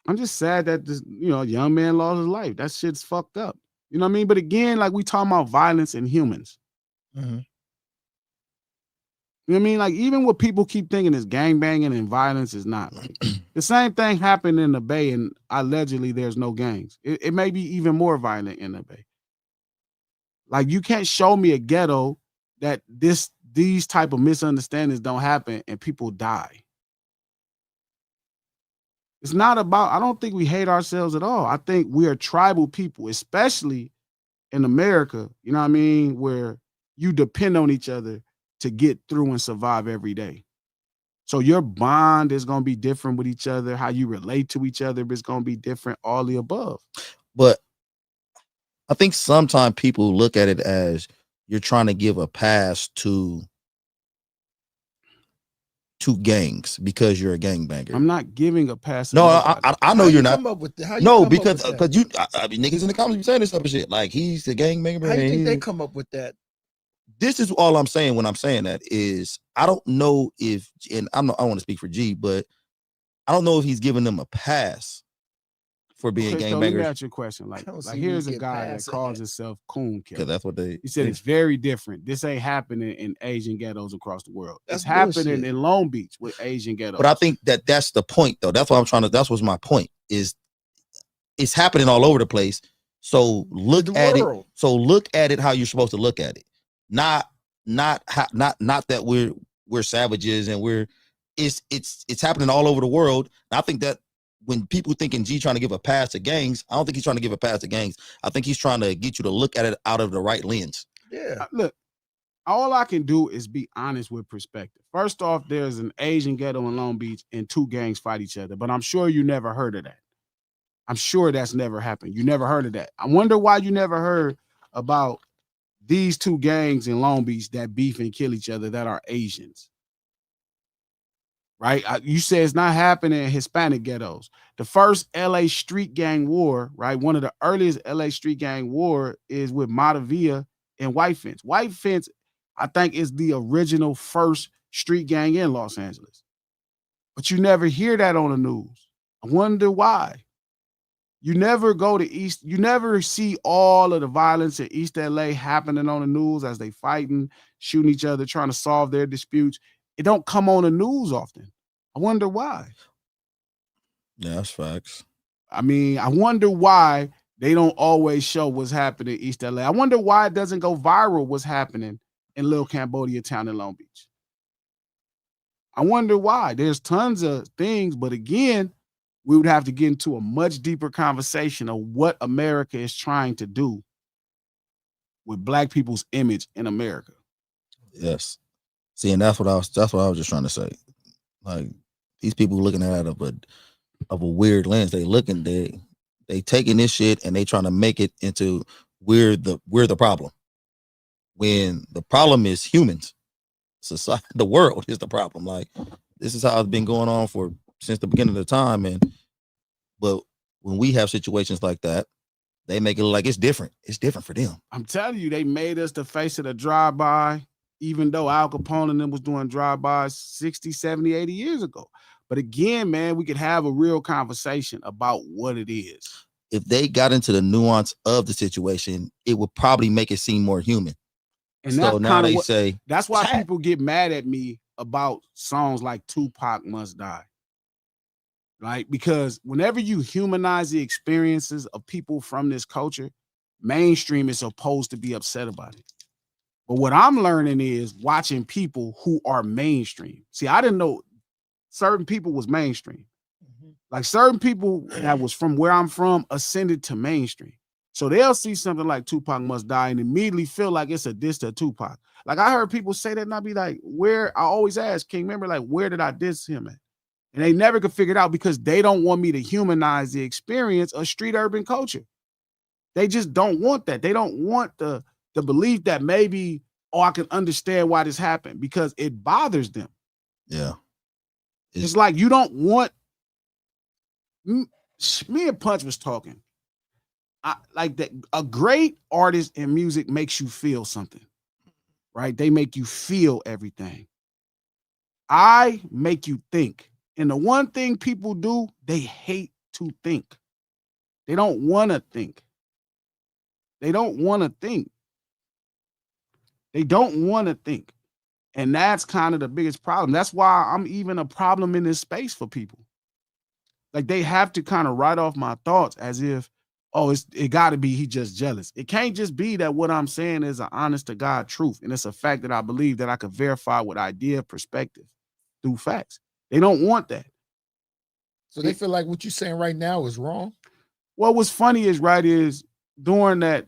I'm just sad that this, young man lost his life. That shit's fucked up. You know what I mean? But again, like we talking about violence in humans. Mm-hmm. You know what I mean? Like, even what people keep thinking is gangbanging and violence is not. Like, the same thing happened in the Bay, and allegedly there's no gangs. It may be even more violent in the Bay. Like, you can't show me a ghetto that these type of misunderstandings don't happen and people die. It's not about, I don't think we hate ourselves at all. I think we are tribal people, especially in America, you know what I mean, where you depend on each other to get through and survive every day. So your bond is going to be different with each other. How you relate to each other is going to be different, all the above. But I think sometimes people look at it as you're trying to give a pass to gangs because you're a gangbanger. I'm not giving a pass. No, I know you're not. Come up with how you No, come up because with that? you, I mean, niggas in the comments be saying this type of shit. Like he's the gangbanger. How you think they and come up with that? this is all I'm saying when I'm saying that is I don't know if, and I don't want to speak for G, but I don't know if he's giving them a pass for being Okay, so let me gangbangers ask you a question. Like see here's me a get guy that past calls that. himself Coon because Killer. that's what they. He said it's very different. This ain't happening in Asian ghettos across the world. That's It's happening bullshit. in Long Beach with Asian ghettos. But I think that's the point though. That's what I'm trying to. That's what's my point. Is it's happening all over the place. So look at it. So look at it how you're supposed to look at it. Not that we're savages and it's happening all over the world. And I think that when people thinking G trying to give a pass to gangs, I don't think he's trying to give a pass to gangs. I think he's trying to get you to look at it out of the right lens. Yeah. Look, all I can do is be honest with perspective. First off, there's an Asian ghetto in Long Beach and two gangs fight each other, but I'm sure you never heard of that. I'm sure that's never happened. You never heard of that. I wonder why you never heard about these two gangs in Long Beach that beef and kill each other that are Asians. Right? You say it's not happening in Hispanic ghettos. The first LA street gang war, right? One of the earliest LA street gang war is with Matavia and White Fence. White Fence, I think, is the original first street gang in Los Angeles. But you never hear that on the news. I wonder why. You never go to East, you never see all of the violence in East LA happening on the news as they fighting, shooting each other, trying to solve their disputes. It don't come on the news often. I wonder why. Yeah, that's facts. I mean, I wonder why they don't always show what's happening in East LA. I wonder why it doesn't go viral what's happening in Little Cambodia town in Long Beach. I wonder why. There's tons of things, but again, we would have to get into a much deeper conversation of what America is trying to do with black people's image in America. Yes. See, and that's what I was just trying to say. Like these people looking at it of a weird lens. They taking this shit and they trying to make it into we're the problem. When the problem is humans. Society, the world is the problem. Like this is how it's been going on since the beginning of the time. But when we have situations like that, they make it look like it's different. It's different for them. I'm telling you, they made us the face of the drive-by, even though Al Capone and them was doing drive-bys 60, 70, 80 years ago. But again, man, we could have a real conversation about what it is. If they got into the nuance of the situation, it would probably make it seem more human. And so now they say that's why people get mad at me about songs like Tupac Must Die. Right? Because whenever you humanize the experiences of people from this culture, mainstream is supposed to be upset about it. But what I'm learning is watching people who are mainstream. See, I didn't know certain people was mainstream. Like certain people that was from where I'm from ascended to mainstream. So they'll see something like Tupac Must Die and immediately feel like it's a diss to Tupac. Like I heard people say that and I'd be like, where? I always ask King, remember, like, where did I diss him at? And they never could figure it out because they don't want me to humanize the experience of street urban culture. They just don't want that. They don't want the belief that maybe, oh, I can understand why this happened because it bothers them. Yeah. It's like you don't want. Me and Punch was talking. Like that, a great artist in music makes you feel something, right? They make you feel everything. I make you think. And the one thing people do, they hate to think. They don't want to think. They don't want to think. They don't want to think. And that's kind of the biggest problem. That's why I'm even a problem in this space for people. Like they have to kind of write off my thoughts as if, oh, it got to be he just jealous. It can't just be that what I'm saying is an honest to God truth. And it's a fact that I believe that I can verify with idea, perspective through facts. They don't want that. So they feel like what you're saying right now is wrong. Well, what's funny is during that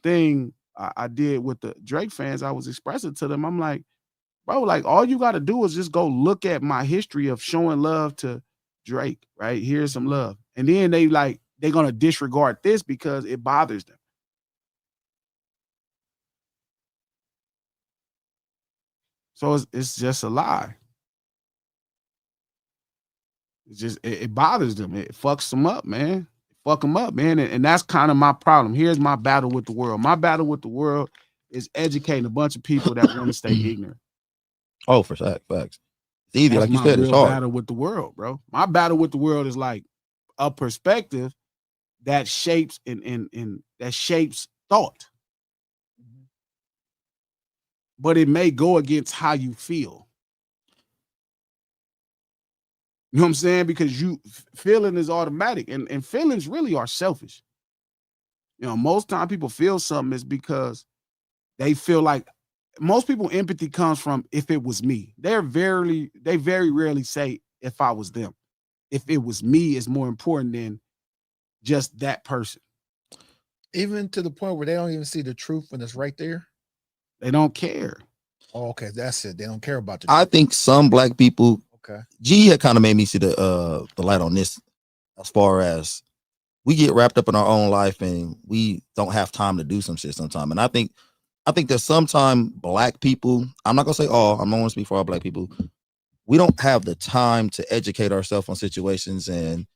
thing I did with the Drake fans, I was expressing to them, I'm like, bro, like all you got to do is just go look at my history of showing love to Drake, right? Here's some love. And then they're going to disregard this because it bothers them. So it's just a lie. It's just, it bothers them. It fucks them up, man. Fuck them up, man. And that's kind of my problem. Here's my battle with the world. My battle with the world is educating a bunch of people that want to stay ignorant. Oh, for facts. It's easy, like you said, it's hard. Battle with the world, bro. My battle with the world is like a perspective that shapes and that shapes thought. But it may go against how you feel. You know what I'm saying? Because feeling is automatic and feelings really are selfish. You know, most time people feel something is because they feel like most people empathy comes from if it was me. They very rarely say if I was them. If it was me is more important than just that person. Even to the point where they don't even see the truth when it's right there. They don't care. Oh, okay, that's it. They don't care about the truth. I think some black people. Okay. G had kind of made me see the light on this, as far as we get wrapped up in our own life and we don't have time to do some shit sometime. And I think that sometimes black people, I'm not gonna say all, I'm not gonna speak for all black people, we don't have the time to educate ourselves on situations, and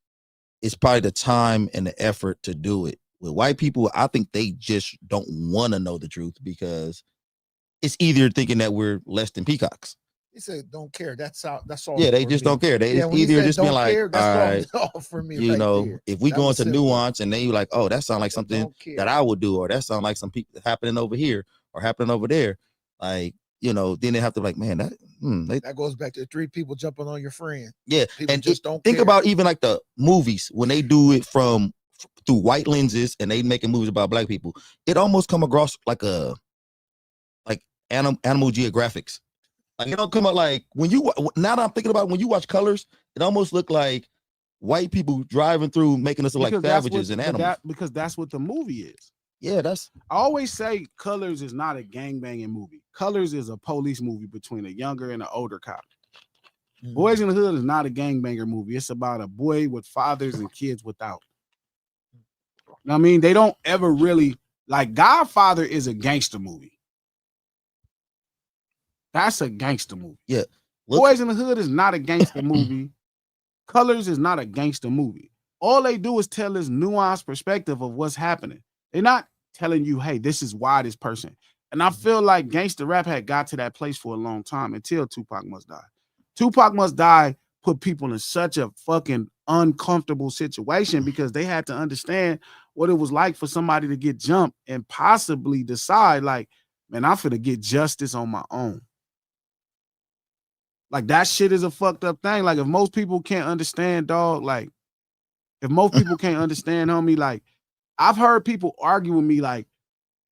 it's probably the time and the effort to do it. With white people, I think they just don't want to know the truth because it's easier thinking that we're less than peacocks. He said, "Don't care." That's all. Yeah, they just don't care. It's easier just being like, all right, for me, you right know, there. if we go into nuance and then you're like, oh, that sounds like something that I would do, or that sounds like some people happening over here or happening over there. Like, you know, then they have to be like, man, that goes back to 3 people jumping on your friend. Yeah, people and just don't think care. about even like the movies when they do it through white lenses and they making movies about black people. It almost come across like Animal Geographics. Like it don't come out like now that I'm thinking about it, when you watch Colors, it almost look like white people driving through making us look like savages and animals. Because that's what the movie is. Yeah, I always say Colors is not a gangbanging movie. Colors is a police movie between a younger and an older cop. Boys in the Hood is not a gangbanger movie. It's about a boy with fathers and kids without. I mean, they don't ever really like Godfather is a gangster movie. That's a gangster movie. Yeah. Boys in the Hood is not a gangster movie. Colors is not a gangster movie. All they do is tell this nuanced perspective of what's happening. They're not telling you, hey, this is why this person. And I feel like gangster rap had got to that place for a long time until Tupac Must Die. Tupac Must Die put people in such a fucking uncomfortable situation because they had to understand what it was like for somebody to get jumped and possibly decide like, man, I'm finna get justice on my own. Like that shit is a fucked up thing. Like if most people can't understand, dog, like if most people can't understand, homie, like I've heard people argue with me like,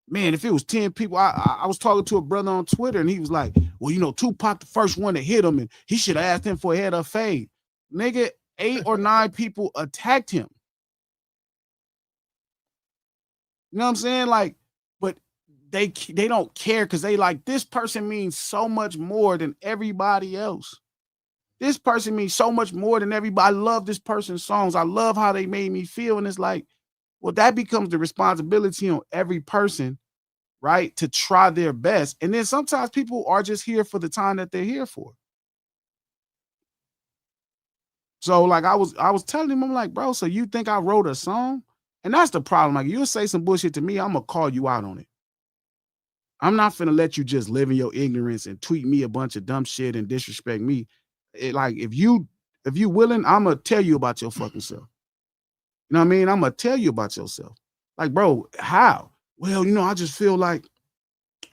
man, if it was 10 people, I was talking to a brother on Twitter and he was like, well, you know, Tupac the first one to hit him and he should have asked him for a head of fade. Nigga, 8 or 9 people attacked him. You know what I'm saying? Like, but they don't care because they like, this person means so much more than everybody else. This person means so much more than everybody. I love this person's songs. I love how they made me feel. And it's like, well, that becomes the responsibility on every person, right? To try their best. And then sometimes people are just here for the time that they're here for. So like I was telling him, I'm like, bro, so you think I wrote a song? And that's the problem. Like you'll say some bullshit to me, I'm gonna call you out on it. I'm not finna let you just live in your ignorance and tweet me a bunch of dumb shit and disrespect me. Like if you willing, I'm gonna tell you about your fucking self. You know what I mean? I'm gonna tell you about yourself. Like, bro, how? Well, you know, I just feel like,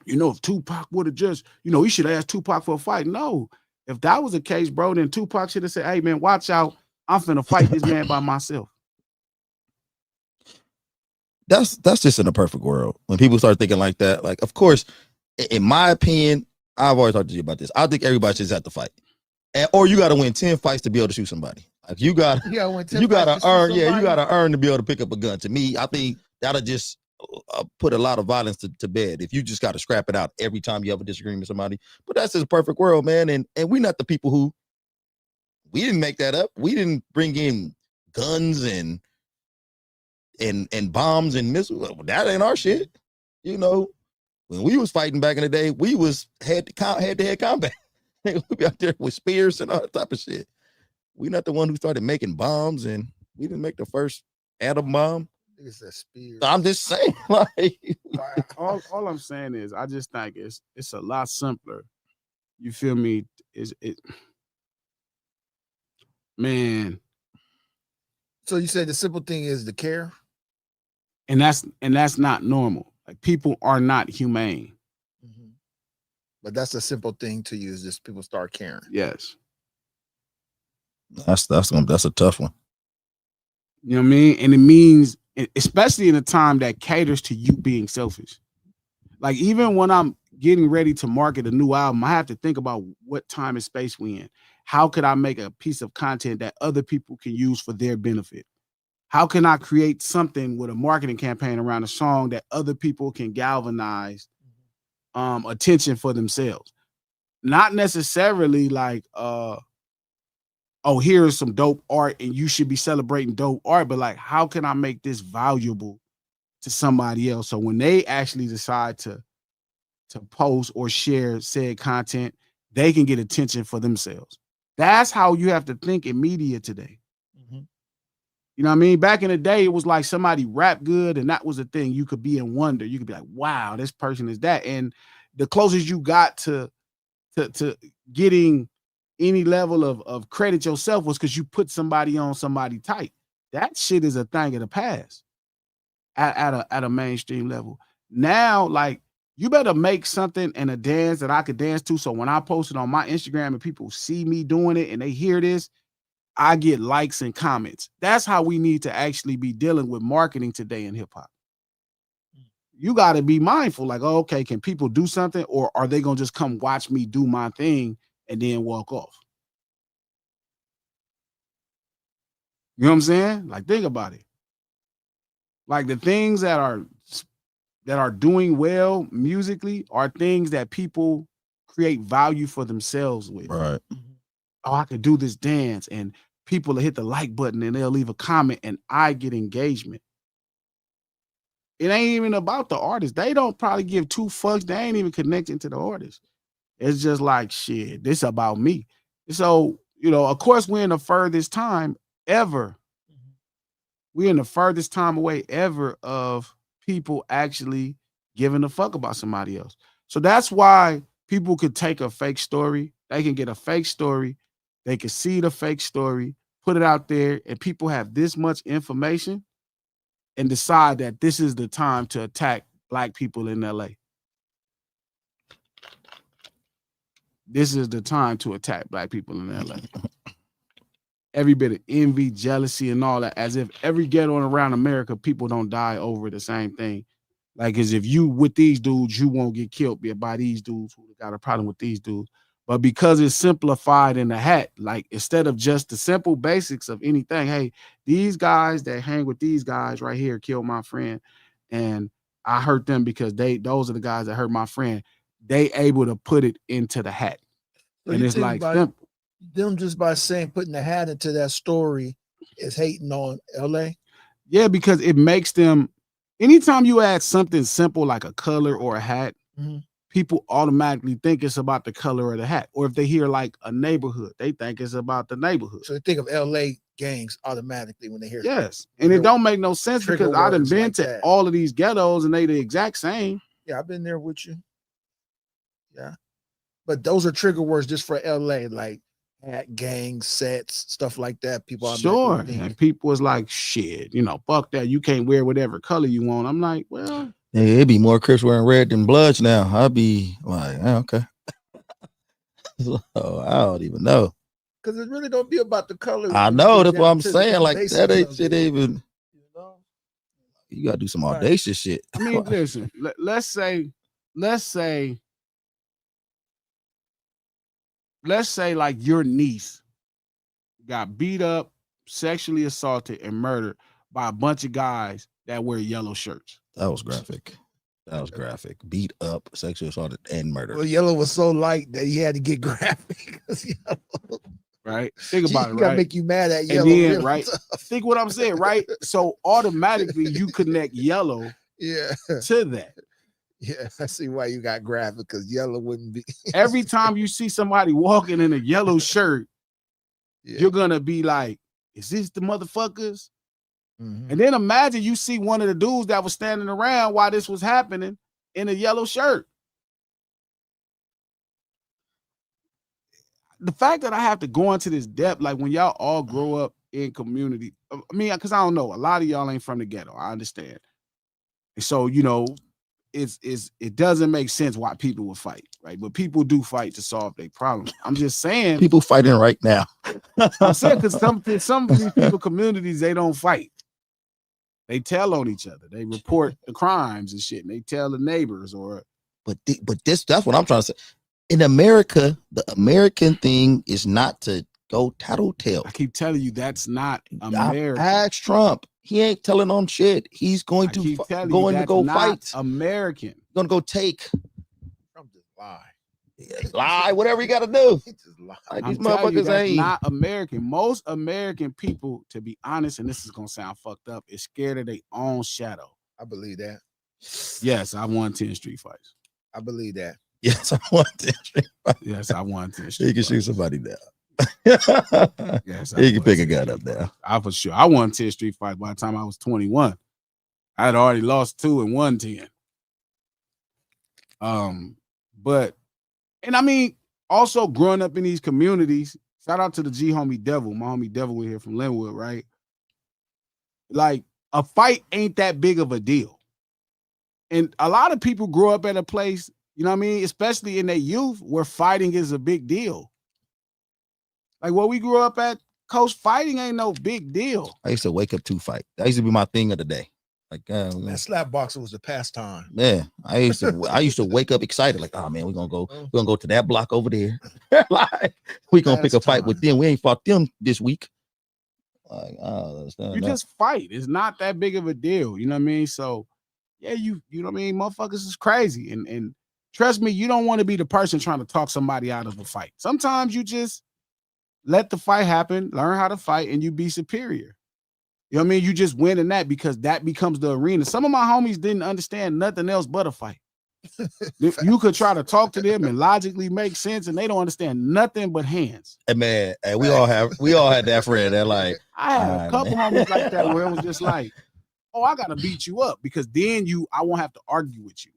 you know, if Tupac would have just, you know, he should have asked Tupac for a fight. No, if that was the case, bro, then Tupac should have said, hey, man, watch out. I'm finna fight this man by myself. That's just in a perfect world. When people start thinking like that, like, of course, in my opinion, I've always talked to you about this. I think everybody should have to fight. Or you got to win 10 fights to be able to shoot somebody. Like you got to earn, you got to earn to be able to pick up a gun. To me, I think that'll just put a lot of violence to bed if you just got to scrap it out every time you have a disagreement with somebody. But that's just a perfect world, man. And we're not the people who, we didn't make that up. We didn't bring in guns and bombs and missiles. That ain't our shit. You know, when we was fighting back in the day, we was head to head combat. We be out there with spears and all that type of shit. We not the one who started making bombs, and we didn't make the first atom bomb. It's a spear. I'm just saying, like, all I'm saying is, I just think it's a lot simpler. You feel me? Man. So you said the simple thing is the care, and that's not normal. Like people are not humane. Mm-hmm. But that's a simple thing to use. Just people start caring. Yes. That's a tough one. You know what I mean? And it means, especially in a time that caters to you being selfish. Like even when I'm getting ready to market a new album, I have to think about what time and space we in. How could I make a piece of content that other people can use for their benefit? How can I create something with a marketing campaign around a song that other people can galvanize attention for themselves? Not necessarily like, oh, here's some dope art and you should be celebrating dope art, but like, how can I make this valuable to somebody else? So when they actually decide to post or share said content, they can get attention for themselves. That's how you have to think in media today. Mm-hmm. You know what I mean? Back in the day, it was like somebody rap good, and that was a thing. You could be in wonder. You could be like, wow, this person is that. And the closest you got to getting any level of credit yourself was because you put somebody on somebody tight. That shit is a thing of the past at a mainstream level. Now, like, you better make something and a dance that I could dance to. So when I post it on my Instagram and people see me doing it and they hear this, I get likes and comments. That's how we need to actually be dealing with marketing today in hip hop. You got to be mindful, like, oh, okay, can people do something, or are they going to just come watch me do my thing and then walk off? You know what I'm saying? Like, think about it. Like the things that are doing well musically are things that people create value for themselves with. Right. Oh, I could do this dance, and people will hit the like button and they'll leave a comment and I get engagement. It ain't even about the artist. They don't probably give 2 fucks. They ain't even connecting to the artist. It's just like, shit, this about me. So, you know, of course, we're in the furthest time ever. We're in the furthest time away ever of people actually giving a fuck about somebody else. So that's why people could take a fake story. They can get a fake story. They can see the fake story, put it out there, and people have this much information and decide that this is the time to attack Black people in LA. This is the time to attack Black people in LA. every bit of envy, jealousy, and all that, as if every ghetto around America, people don't die over the same thing. Like, as if you with these dudes, you won't get killed by these dudes who got a problem with these dudes. But because it's simplified in the hat, like instead of just the simple basics of anything, hey, these guys that hang with these guys right here killed my friend, and I hurt them because those are the guys that hurt my friend. They able to put it into the hat, So and you it's think like by simple. them just by saying putting the hat into that story is hating on LA? Yeah, because it makes them. Anytime you add something simple like a color or a hat, people automatically think it's about the color of the hat. Or if they hear like a neighborhood, they think it's about the neighborhood. So they think of LA gangs automatically when they hear Yes. And it don't make no sense trigger because I done words been like to that. all of these ghettos and they the exact same. Yeah, I've been there with you. Yeah. But those are trigger words just for LA, like hat, gangs, sets, stuff like that. People Sure. automatically think. And people was like, shit, fuck that. You can't wear whatever color you want. I'm like, well, Yeah, it'd be more Crips wearing red than Bloods now. I'd be like, okay. So, I don't even know. Because it really don't be about the color. I when you know, get that's what down I'm to the saying. Like basics that ain't of shit it, even. you know? You gotta do some Right. audacious shit. I mean, listen, let's say like your niece got beat up, sexually assaulted, and murdered by a bunch of guys that wear yellow shirts. That was graphic. That was graphic. Beat up, sexually assaulted, and murdered. Well, yellow was so light that he had to get graphic. Right? Think about it, You gotta right? make you mad at And yellow. then, really right? tough. Think what I'm saying, right? So automatically you connect yellow Yeah. to that. Yeah, I see why you got graphic, because yellow wouldn't be. Every time you see somebody walking in a yellow shirt, Yeah. you're gonna be like, is this the motherfuckers? Mhm. And then imagine you see one of the dudes that was standing around while this was happening in a yellow shirt. The fact that I have to go into this depth, like when y'all all grow up in community, I mean, because I don't know, a lot of y'all ain't from the ghetto. I understand. And so, it doesn't make sense why people would fight, right? But people do fight to solve their problems. I'm just saying, People fighting right now. I'm saying because some of these people communities, they don't fight. They tell on each other. They report the crimes and shit, and they tell the neighbors But that's what I'm trying to say. In America, the American thing is not to go tattletale. I keep telling you that's not America. Ask Trump. He ain't telling on shit. He's going to go fight. American. Gonna go take. Trump just lie. Lie, whatever you gotta do. He just lie. Like these I'm telling you, motherfuckers that's ain't. not American. Most American people, to be honest, and this is gonna sound fucked up, is scared of their own shadow. I believe that. Yes, I won 10 street fights. I believe that. Yes, I want to. Yes, I won 10 street He can fights. shoot somebody down. Yes, He can pick a gun up now. I for sure. I won 10 street fights by the time I was 21. I had already lost 2 and won 10. But I mean, also growing up in these communities, shout out to the G homie Devil, my homie Devil here from Linwood, right? Like a fight ain't that big of a deal. And a lot of people grow up at a place, you know what I mean, especially in their youth, where fighting is a big deal. Like where we grew up at, coach, fighting ain't no big deal. I used to wake up to fight. That used to be my thing of the day. Like That slap boxing was a pastime. yeah, I used to wake up excited, like, oh man, we're gonna go to that block over there. Like we're gonna pick a fight with them. We ain't fought them this week. Like, you just fight. It's not that big of a deal. You know what I mean? So yeah, you know what I mean? Motherfuckers is crazy. And trust me, you don't want to be the person trying to talk somebody out of a fight. Sometimes you just let the fight happen, learn how to fight, and you be superior. You know what I mean? You just win in that because that becomes the arena. Some of my homies didn't understand nothing else but a fight. You could try to talk to them and logically make sense, and they don't understand nothing but hands. Hey man, hey, we all had that friend that like I had a couple homies like that where it was just like, oh, I gotta beat you up because then I won't have to argue with you.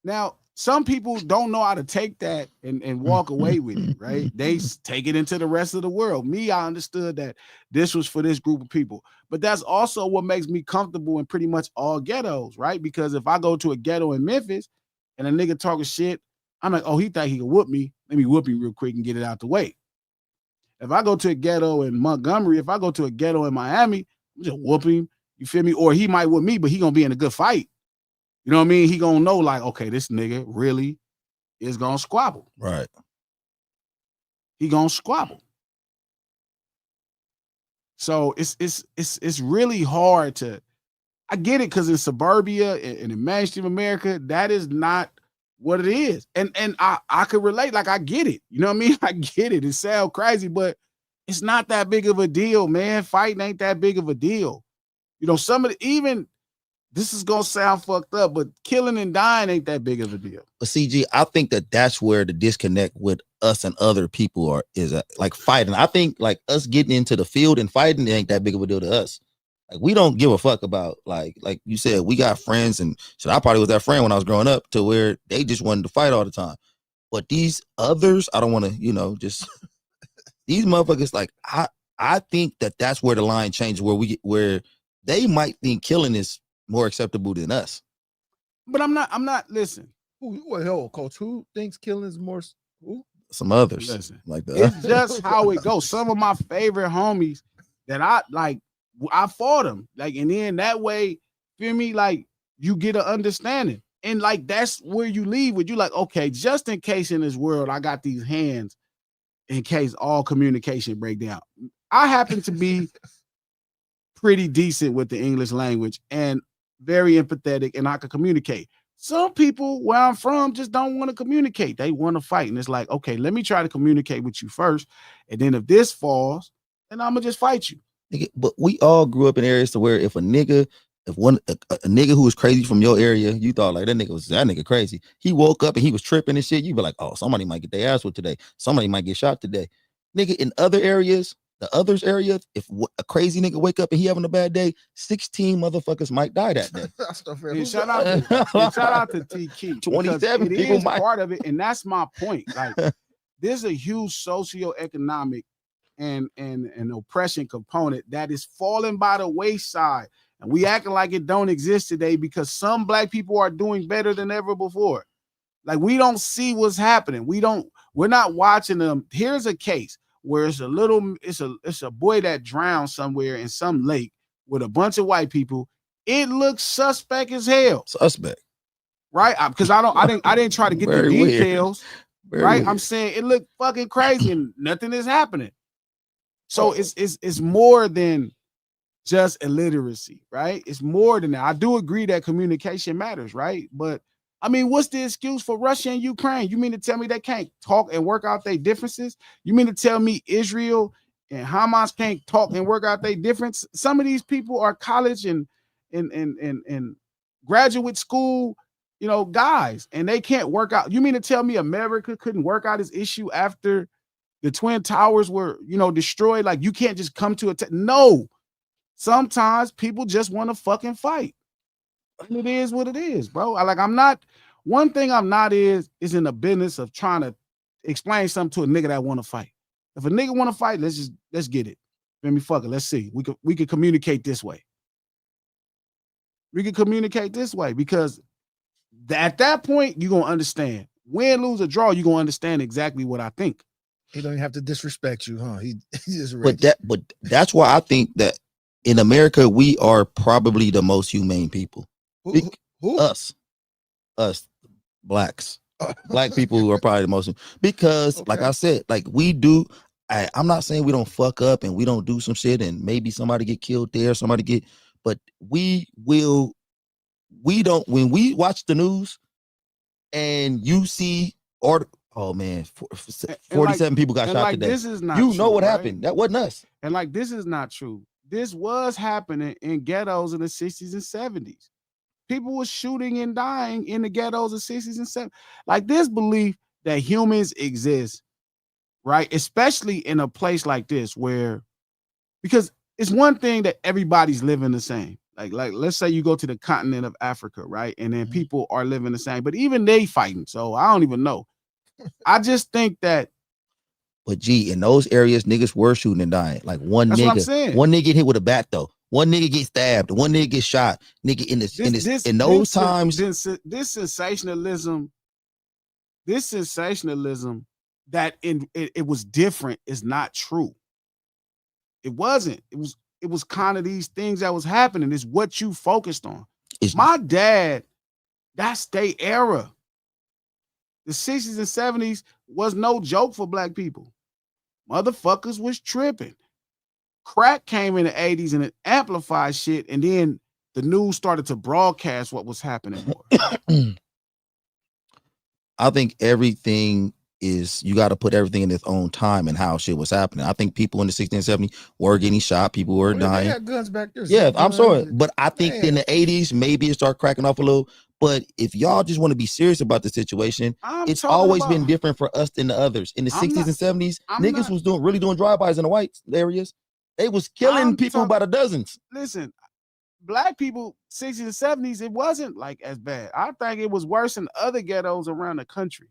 Now, some people don't know how to take that and walk away with it, right? They take it into the rest of the world. Me, I understood that this was for this group of people. But that's also what makes me comfortable in pretty much all ghettos, right? Because if I go to a ghetto in Memphis and a nigga talking shit, I'm like, oh, he thought he could whoop me. Let me whoop him real quick and get it out the way. If I go to a ghetto in Montgomery, if I go to a ghetto in Miami, I'm just whoop him. You feel me? Or he might whoop me, but he gonna be in a good fight. You know what I mean? He gonna know like, okay, this nigga really is gonna squabble. Right. He gonna squabble. So it's really hard to. I get it because in suburbia and in mainstream America, that is not what it is. And I could relate. Like I get it. You know what I mean? I get it. It sounds crazy, but it's not that big of a deal, man. Fighting ain't that big of a deal. You know, some of the even this is gonna sound fucked up, but killing and dying ain't that big of a deal. But CG, I think that's where the disconnect with us and other people is like fighting. I think like us getting into the field and fighting ain't that big of a deal to us. Like we don't give a fuck about like you said, we got friends and shit. I probably was that friend when I was growing up to where they just wanted to fight all the time. But these others, I don't want to, just these motherfuckers. Like I think that's where the line changes, where they might think killing is more acceptable than us. But I'm not. Listen. What hell, coach? Who thinks killing is more? Who? Some others. Listen. Like that. It's just how it goes. Some of my favorite homies that I fought them. Like, and then that way, feel me? Like you get an understanding. And like that's where you leave with you like, okay, just in case in this world, I got these hands in case all communication break down. I happen to be pretty decent with the English language and very empathetic, and I can communicate. Some people where I'm from just don't want to communicate. They want to fight. And it's like, okay, let me try to communicate with you first. And then if this falls, then I'm going to just fight you. But we all grew up in areas to where if a nigga who was crazy from your area, you thought like that nigga crazy. He woke up and he was tripping and shit. You be like, oh, somebody might get their ass whipped today. Somebody might get shot today. Nigga, in other areas, the others area, if a crazy nigga wake up and he having a bad day, 16 motherfuckers might die that day. And shout out to T Key. 27 people is part of it, and that's my point. Like, there's a huge socioeconomic and oppression component that is falling by the wayside, and we acting like it don't exist today because some black people are doing better than ever before. Like we don't see what's happening. We're not watching them. Here's a case where it's a boy that drowned somewhere in some lake with a bunch of white people. It looks suspect as hell. Suspect, right? Because I didn't try to get the details. Right? Weird. I'm saying it looked fucking crazy and nothing is happening. So it's more than just illiteracy, right? It's more than that. I do agree that communication matters, right? But I mean, what's the excuse for Russia and Ukraine? You mean to tell me they can't talk and work out their differences? You mean to tell me Israel and Hamas can't talk and work out their difference? Some of these people are college and graduate school, guys, and they can't work out. You mean to tell me America couldn't work out his issue after the Twin Towers were, destroyed? Like you can't just come to it. No, sometimes people just want to fucking fight. And it is what it is, bro. One thing I'm not is in the business of trying to explain something to a nigga that want to fight. If a nigga want to fight, let's get it. Let me fuck it. Let's see. We could communicate this way. We can communicate this way because at that point, you're going to understand. Win, lose, or draw, you're going to understand exactly what I think. He don't even have to disrespect you, huh? He just but that's why I think that in America, we are probably the most humane people. Who? Us, blacks, black people who are probably the most, because okay. Like I said, like we do. I'm not saying we don't fuck up and we don't do some shit and maybe somebody get killed there, but we don't, when we watch the news and you see, oh man, 47 people got shot today. This is not true, what happened. That wasn't us. And like, this is not true. This was happening in ghettos in the 60s and 70s. People were shooting and dying in the ghettos of 60s and 70s. Like this belief that humans exist, right? Especially in a place like this because it's one thing that everybody's living the same. Like let's say you go to the continent of Africa, right? And then people are living the same, but even they fighting. So I don't even know. I just think that. But in those areas, niggas were shooting and dying. Like one nigga get hit with a bat though. One nigga get stabbed. One nigga get shot. Nigga in those times. This sensationalism that it was different is not true. It wasn't. It was kind of these things that was happening. It's what you focused on. It's, My dad, that's their era. The 60s and 70s was no joke for black people. Motherfuckers was tripping. Crack came in the 80s and it amplified shit, and then the news started to broadcast what was happening more. I think everything is, you got to put everything in its own time and how shit was happening. I think people in the 60s and 70s were getting shot, people were They dying. had guns back there. Yeah, zip I'm guns sorry, and- but I think in the 80s maybe it started cracking off a little. But if y'all just want to be serious about the situation, it's always been different for us than the others. In the 60s and 70s, niggas was really doing drive-bys in the white areas. They was killing people by the dozens. Listen, black people, 60s and 70s, it wasn't like as bad. I think it was worse in other ghettos around the country.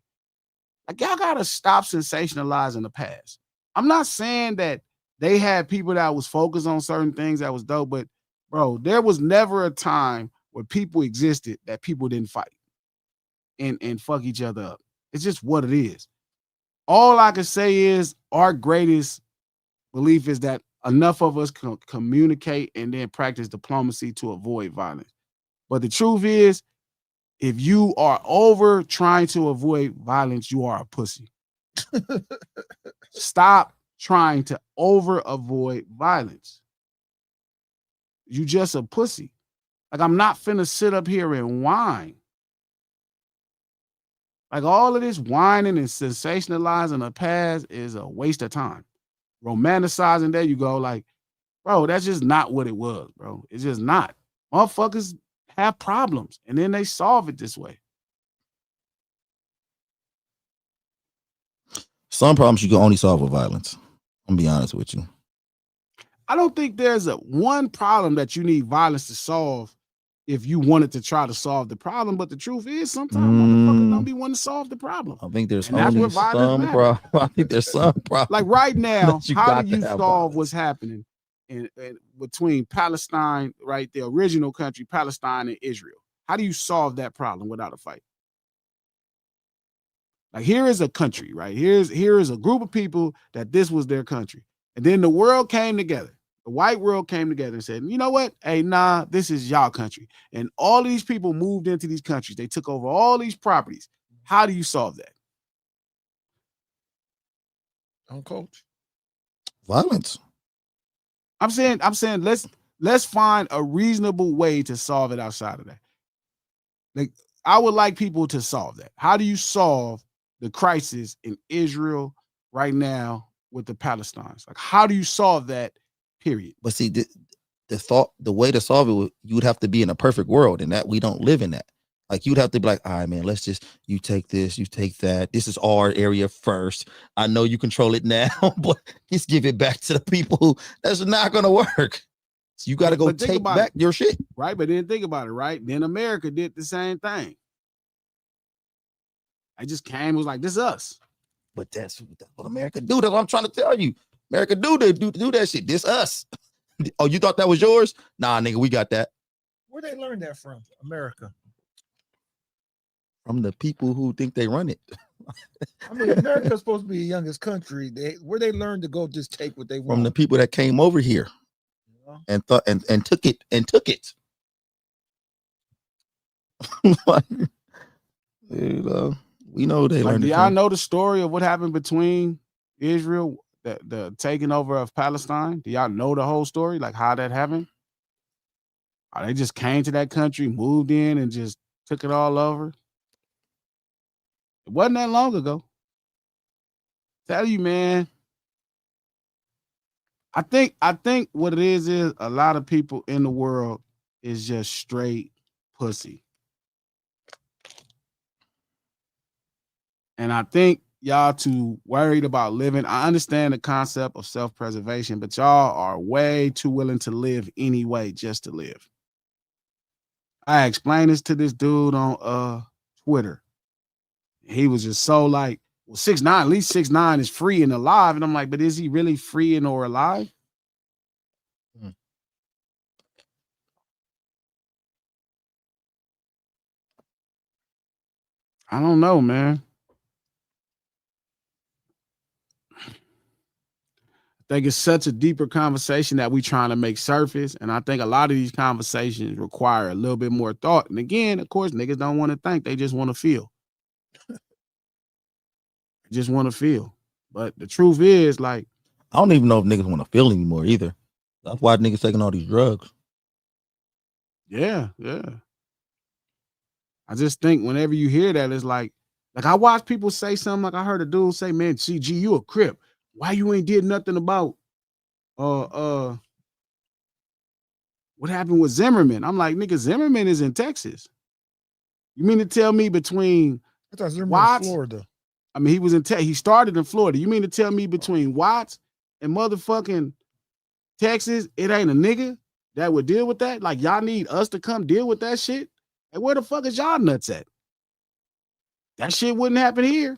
Like, y'all gotta stop sensationalizing the past. I'm not saying that they had people that was focused on certain things that was dope, but bro, there was never a time where people existed that people didn't fight and fuck each other up. It's just what it is. All I can say is our greatest belief is that enough of us can communicate and then practice diplomacy to avoid violence. But the truth is, if you are over trying to avoid violence, you are a pussy. Stop trying to over avoid violence. You just a pussy. Like, I'm not finna sit up here and whine. Like, all of this whining and sensationalizing the past is a waste of time. Romanticizing, there you go. Like, bro, that's just not what it was, bro. It's just not. Motherfuckers have problems and then they solve it this way. Some problems you can only solve with violence. I'm gonna be honest with you. I don't think there's a one problem that you need violence to solve if you wanted to try to solve the problem. But the truth is, sometimes motherfuckers don't be wanting to solve the problem. I think there's And that's only where violence some matters. problem. I think there's some problem. Like right now, that you how got do you to have solve violence. what's happening in between Palestine, right, the original country, Palestine and Israel? How do you solve that problem without a fight? Like, here is a country, right? Here is a group of people that this was their country. And then the world came together. The white world came together and said, you know what? Hey, nah, this is y'all country. And all of these people moved into these countries. They took over all these properties. How do you solve that? Coach. Violence. I'm saying let's find a reasonable way to solve it outside of that. Like, I would like people to solve that. How do you solve the crisis in Israel right now with the Palestinians? Like, how do you solve that? Period. But see, the way to solve it, you would have to be in a perfect world, and that we don't live in that. Like, you'd have to be like, all right, man, let's just, you take this, you take that. This is our area first. I know you control it now, but just give it back to the people. That's not gonna work. So you got to go take back your shit. Right, but then think about it, right? Then America did the same thing. I just came and was like, this is us. But that's what America do. That's what I'm trying to tell you. America do that shit. This us. Oh, you thought that was yours? Nah, nigga, we got that. Where they learn that from? America. From the people who think they run it. I mean, America's supposed to be the youngest country. Where they learn to go just take what they want. From the people that came over here and thought and took it. You know, we know they learned. Do y'all know the story of what happened between Israel, the taking over of Palestine? Do y'all know the whole story? Like, how that happened? Or they just came to that country, moved in, and just took it all over? It wasn't that long ago. Tell you, man. I think what it is a lot of people in the world is just straight pussy. And I think y'all too worried about living. I understand the concept of self-preservation, but y'all are way too willing to live anyway just to live. I explained this to this dude on Twitter. He was just so like, well, 6ix9ine, at least 6ix9ine is free and alive. And I'm like, but is he really free and or alive? I don't know, man. think it's such a deeper conversation that we trying to make surface. And I think a lot of these conversations require a little bit more thought. And again, of course, niggas don't want to think. They just want to feel. Just want to feel. But the truth is, like, I don't even know if niggas want to feel anymore either. That's why niggas taking all these drugs. Yeah. I just think whenever you hear that, it's like I watch people say something. Like I heard a dude say, "Man, CG, you a Crip. Why you ain't did nothing about what happened with Zimmerman?" I'm like, nigga, Zimmerman is in Texas. You mean to tell me between I thought Zimmerman Watts, was Florida. I mean, he was in he started in Florida. You mean to tell me between Watts and motherfucking Texas, it ain't a nigga that would deal with that? Like, y'all need us to come deal with that shit? Like, where the fuck is y'all nuts at? That shit wouldn't happen here.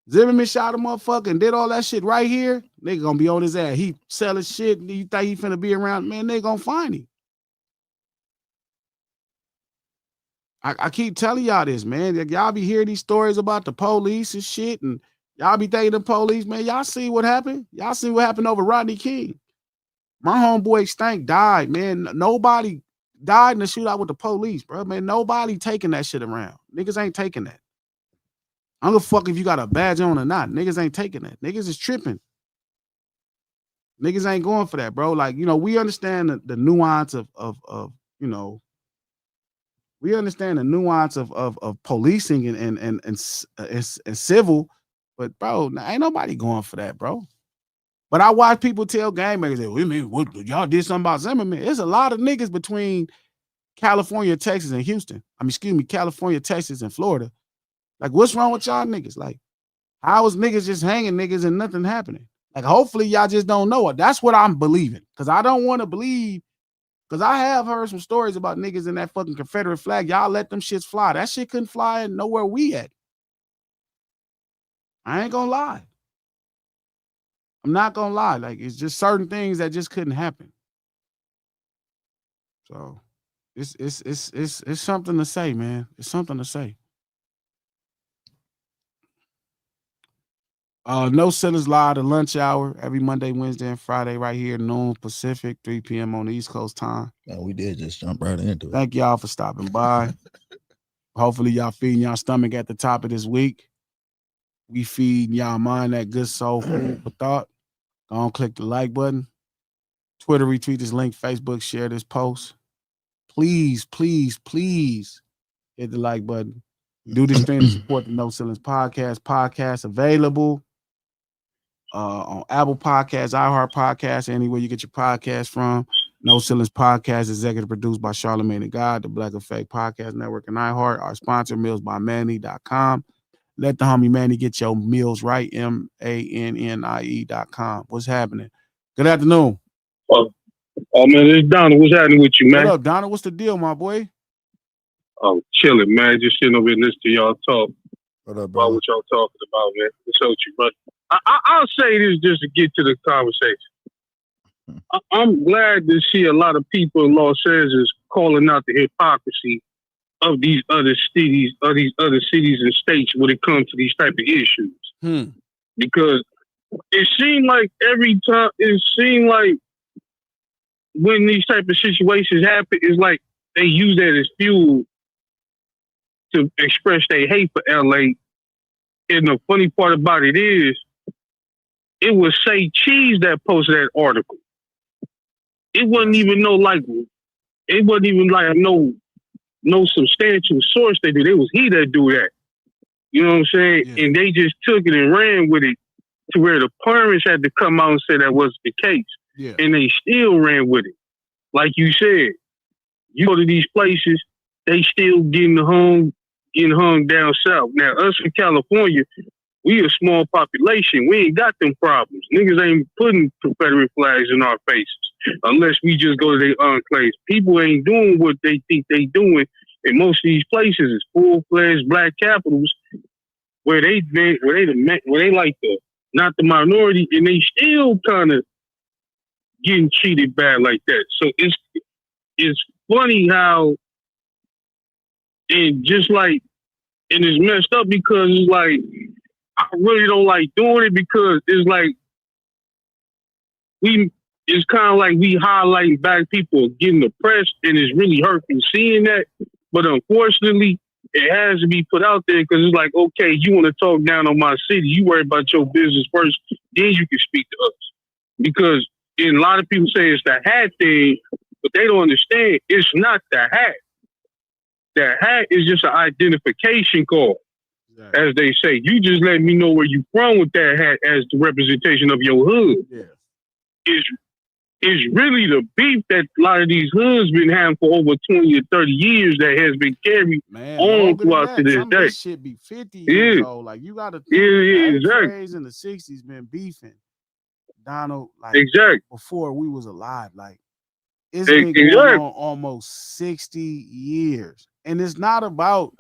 Zimmerman shot a motherfucker and did all that shit right here. Nigga gonna be on his ass. He selling shit. You think he finna be around? Man, they gonna find him. I keep telling y'all this, man. Y'all be hearing these stories about the police and shit, and y'all be thinking the police, man. Y'all see what happened? Y'all see what happened over Rodney King? My homeboy Stank died, man. Nobody died in the shootout with the police, bro. Man, nobody taking that shit around. Niggas ain't taking that. I don't give a fuck if you got a badge on or not. Niggas ain't taking that. Niggas is tripping. Niggas ain't going for that, bro. Like, you know, we understand the nuance of you know, we understand the nuance of policing and civil, but bro, ain't nobody going for that, bro. But I watch people tell game makers, "We mean what y'all did something about Zimmerman." There's a lot of niggas between California, Texas, and Houston. I mean, excuse me, California, Texas, and Florida. Like, what's wrong with y'all niggas? Like, how is niggas just hanging niggas and nothing happening? Like, hopefully y'all just don't know it. That's what I'm believing. Because I don't want to believe, because I have heard some stories about niggas in that fucking Confederate flag. Y'all let them shits fly. That shit couldn't fly nowhere we at. I ain't gonna lie. I'm not gonna lie. Like, it's just certain things that just couldn't happen. So it's something to say, man. It's something to say. No Sellers Live, the lunch hour, every Monday, Wednesday, and Friday, right here, noon Pacific, 3 p.m. on the East Coast time. Man, we did just jump right into it. Thank y'all for stopping by. Hopefully, y'all feeding y'all stomach at the top of this week. We feeding y'all mind that good soul food for thought. Go on, click the like button. Twitter, retweet this link. Facebook, share this post. Please, please, please hit the like button. Do this thing to support the No Ceilings Podcast. Podcast available on Apple Podcasts, iHeart Podcasts, anywhere you get your podcast from. No Ceilings Podcast, executive produced by Charlamagne and God, the Black Effect Podcast Network, and iHeart. Our sponsor, millsbymanny.com. Let the homie Manny get your meals right, MANNIE.com. What's happening? Good afternoon. Oh man, it's Donald. What's happening with you, man? What up, Donald? What's the deal, my boy? Oh, chilling, man. Just sitting over here listening to y'all talk What up, about bro? what y'all talking about, man. What's up with you, brother? I'll say this just to get to the conversation. I'm glad to see a lot of people in Los Angeles calling out the hypocrisy of these other cities, and states when it comes to these type of issues. Because it seemed like when these type of situations happen, it's like they use that as fuel to express their hate for LA. And the funny part about it is, it was Say Cheese that posted that article. It wasn't even no substantial source they did. It was he that do that. You know what I'm saying? Yeah. And they just took it and ran with it to where the parents had to come out and say that wasn't the case. Yeah. And they still ran with it. Like you said, you go to these places, they still getting hung down south. Now, us in California, we a small population. We ain't got them problems. Niggas ain't putting Confederate flags in our faces unless we just go to their enclaves. People ain't doing what they think they doing in most of these places. Is full-fledged black capitals where they like not the minority, and they still kind of getting treated bad like that. So it's funny how, and it's messed up because it's like, I really don't like doing it because it's like it's kind of like we highlighting black people getting oppressed, and it's really hurtful seeing that. But unfortunately, it has to be put out there because it's like, okay, you want to talk down on my city, you worry about your business first, then you can speak to us. Because a lot of people say it's the hat thing, but they don't understand it's not the hat. The hat is just an identification card, as they say. You just let me know where you from with that hat as the representation of your hood. Yeah. Is really the beef that a lot of these hoods been having for over 20 or 30 years that has been carried on throughout to this Some day. of this shit be 50 years old. Like, you got to think the X-rays in the 60s been beefing, Donald, like, before we was alive. Like, it's been going on almost 60 years. And it's not about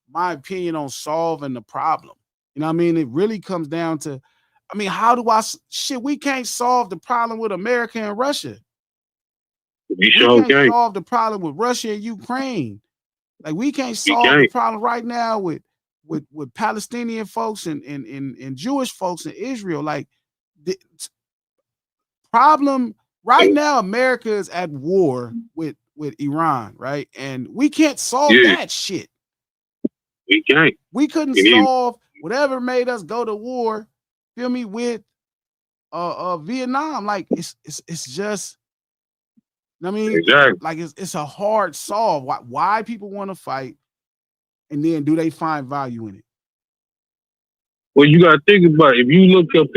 my opinion on solving the problem. You know what I mean? It really comes down to, I mean, how do we can't solve the problem with America and Russia. We can't solve the problem with Russia and Ukraine. Like, we can't solve the problem right now with Palestinian folks and Jewish folks in Israel. Like, the problem right now, America is at war with Iran, right? And we can't solve that shit. We can't. We couldn't solve whatever made us go to war, feel me, with Vietnam. Like, it's just, I mean, like, it's a hard solve. Why people want to fight, and then do they find value in it? Well, you gotta think about it. If you look up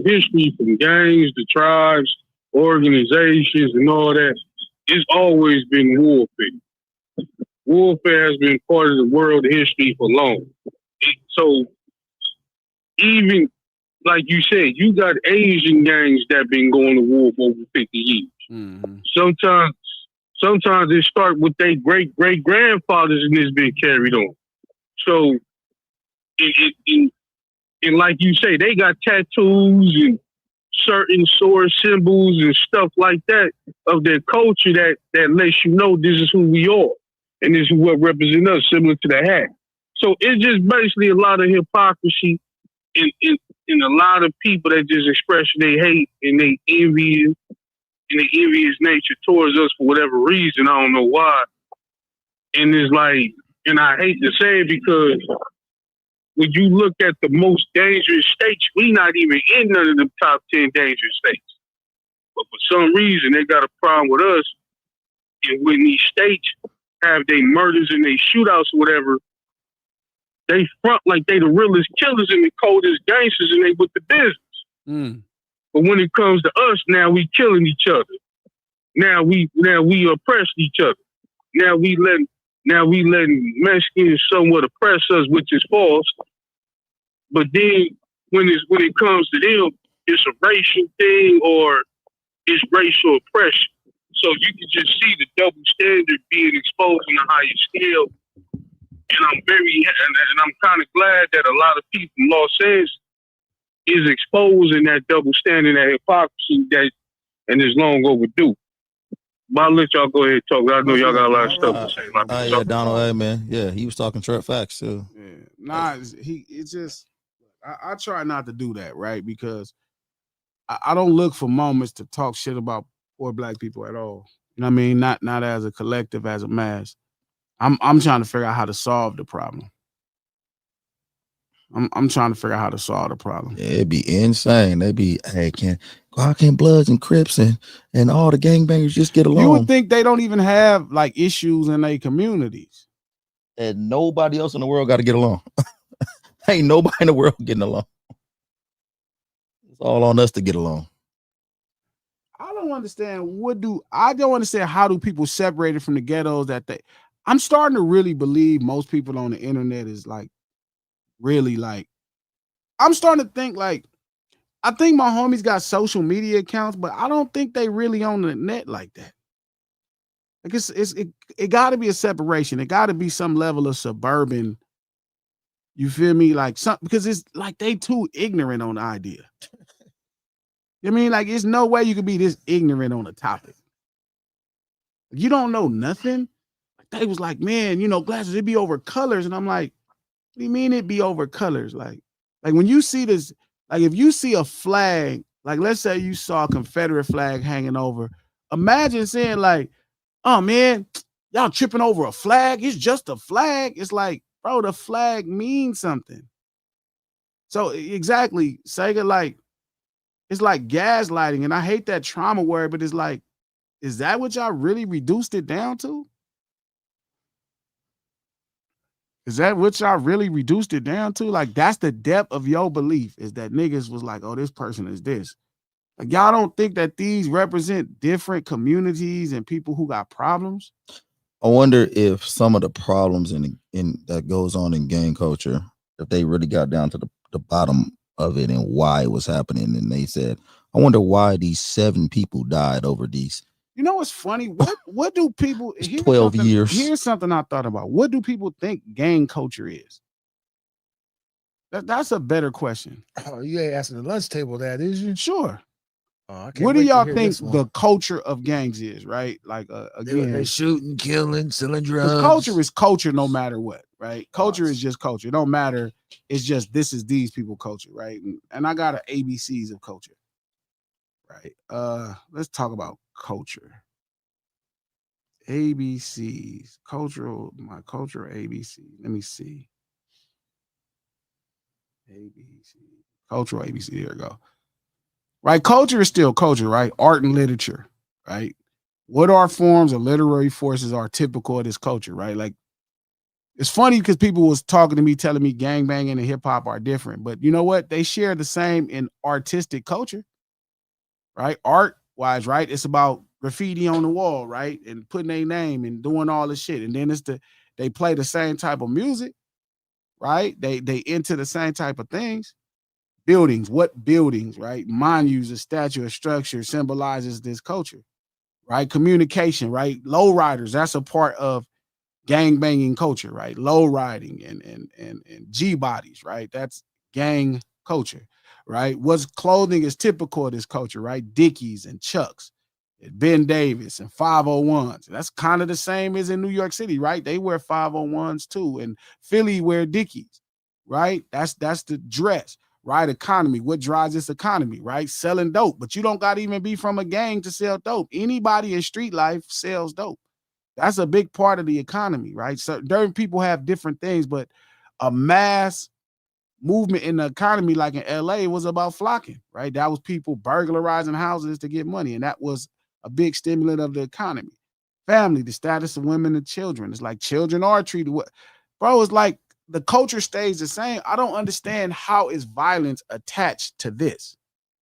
history from gangs, the tribes, organizations, and all that, it's always been warfare. Warfare has been part of the world history for long. So even like you said, you got Asian gangs that been going to war for over 50 years. Mm-hmm. Sometimes it start with their great grandfathers and it's been carried on. So and like you say, they got tattoos and certain sword symbols and stuff like that of their culture that lets you know this is who we are and this is what represents us, similar to the hat. So it's just basically a lot of hypocrisy in a lot of people that just express their hate and they envious nature towards us for whatever reason. I don't know why. And it's like, and I hate to say it because when you look at the most dangerous states, we not even in none of the top 10 dangerous states. But for some reason, they got a problem with us. And when these states have their murders and their shootouts or whatever, they front like they the realest killers and the coldest gangsters and they with the business. But when it comes to us, now we killing each other. Now we oppress each other. Now we letting Mexicans somewhat oppress us, which is false. But then when it comes to them, it's a racial thing or it's racial oppression. So you can just see the double standard being exposed on a higher scale. And I'm kind of glad that a lot of people in Los Angeles is exposing that double standard, that hypocrisy and is long overdue. But I'll let y'all go ahead and talk. I know y'all got a lot of stuff to say. Yeah, Donald, hey, man. Yeah, he was talking straight facts too. Yeah. Nah, it's just, I try not to do that, right? Because I don't look for moments to talk shit about poor black people at all. You know what I mean? Not as a collective, as a mass. I'm trying to figure out how to solve the problem. I'm trying to figure out how to solve the problem. Yeah, it'd be insane. They'd be, hey, why can't Bloods and Crips and all the gangbangers just get along? You would think they don't even have like issues in their communities. And nobody else in the world got to get along. Ain't nobody in the world getting along. It's all on us to get along. I don't understand how do people separate it from the ghettos I'm starting to really believe most people on the internet is like really like, I'm starting to think like, I think my homies got social media accounts, but I don't think they really on the net like that. Like it got to be a separation. It got to be some level of suburban. You feel me? Like because it's like they too ignorant on the idea. You know what I mean? Like, there's no way you could be this ignorant on a topic. You don't know nothing. They was like, man, Glasses, it be over colors. And I'm like, what do you mean it be over colors? Like when you see this, like if you see a flag Like, let's say you saw a Confederate flag hanging over. Imagine saying, like, oh man, y'all tripping over a flag. It's just a flag. It's like, bro, the flag means something. So exactly, Sega, like, it's like gaslighting. And I hate that trauma word, but it's like, is that what y'all really reduced it down to? Is that what y'all really reduced it down to? Like, that's the depth of your belief, is that niggas was like, oh, this person is this. Like, y'all don't think that these represent different communities and people who got problems? I wonder if some of the problems in that goes on in gang culture, if they really got down to the bottom of it and why it was happening, and they said, I wonder why these 7 people died over these. You know what's funny? What do people? 12 years. Here's something I thought about. What do people think gang culture is? That's a better question. Oh, you ain't asking the lunch table that, is you? Sure. Oh, What do y'all think the culture of gangs is, right? Like, again, they shooting, killing, selling because drugs. culture is culture no matter what, right? Culture is just culture. It don't matter. It's just this is these people culture, right? And I got a ABCs of culture, right? Let's talk about culture. ABCs, my cultural ABC. Let me see. ABC, cultural ABC. There we go. Right, culture is still culture, right? Art and literature, right? What are forms of literary forces are typical of this culture, right? Like, it's funny because people was talking to me, telling me gangbanging and hip hop are different, but you know what? They share the same in artistic culture, right? Art wise, right? It's about graffiti on the wall, right? And putting their name and doing all this shit. And then they play the same type of music, right? They into the same type of things. Buildings, what buildings, right? Monuments, a statue, a structure symbolizes this culture, right? Communication, right? Lowriders, that's a part of gang banging culture, right? Low riding and G bodies, right? That's gang culture, right? What's clothing is typical of this culture, right? Dickies and Chucks, and Ben Davis and 501s. That's kind of the same as in New York City, right? They wear 501s too, and Philly wear Dickies, right? That's the dress. Right, economy. What drives this economy? Right, selling dope. But you don't got to even be from a gang to sell dope. Anybody in street life sells dope. That's a big part of the economy, right? So different people have different things, but a mass movement in the economy, like in LA, was about flocking, right? That was people burglarizing houses to get money, and that was a big stimulant of the economy. Family, the status of women and children. It's like children are treated. Bro, it's like the culture stays the same. I don't understand how is violence attached to this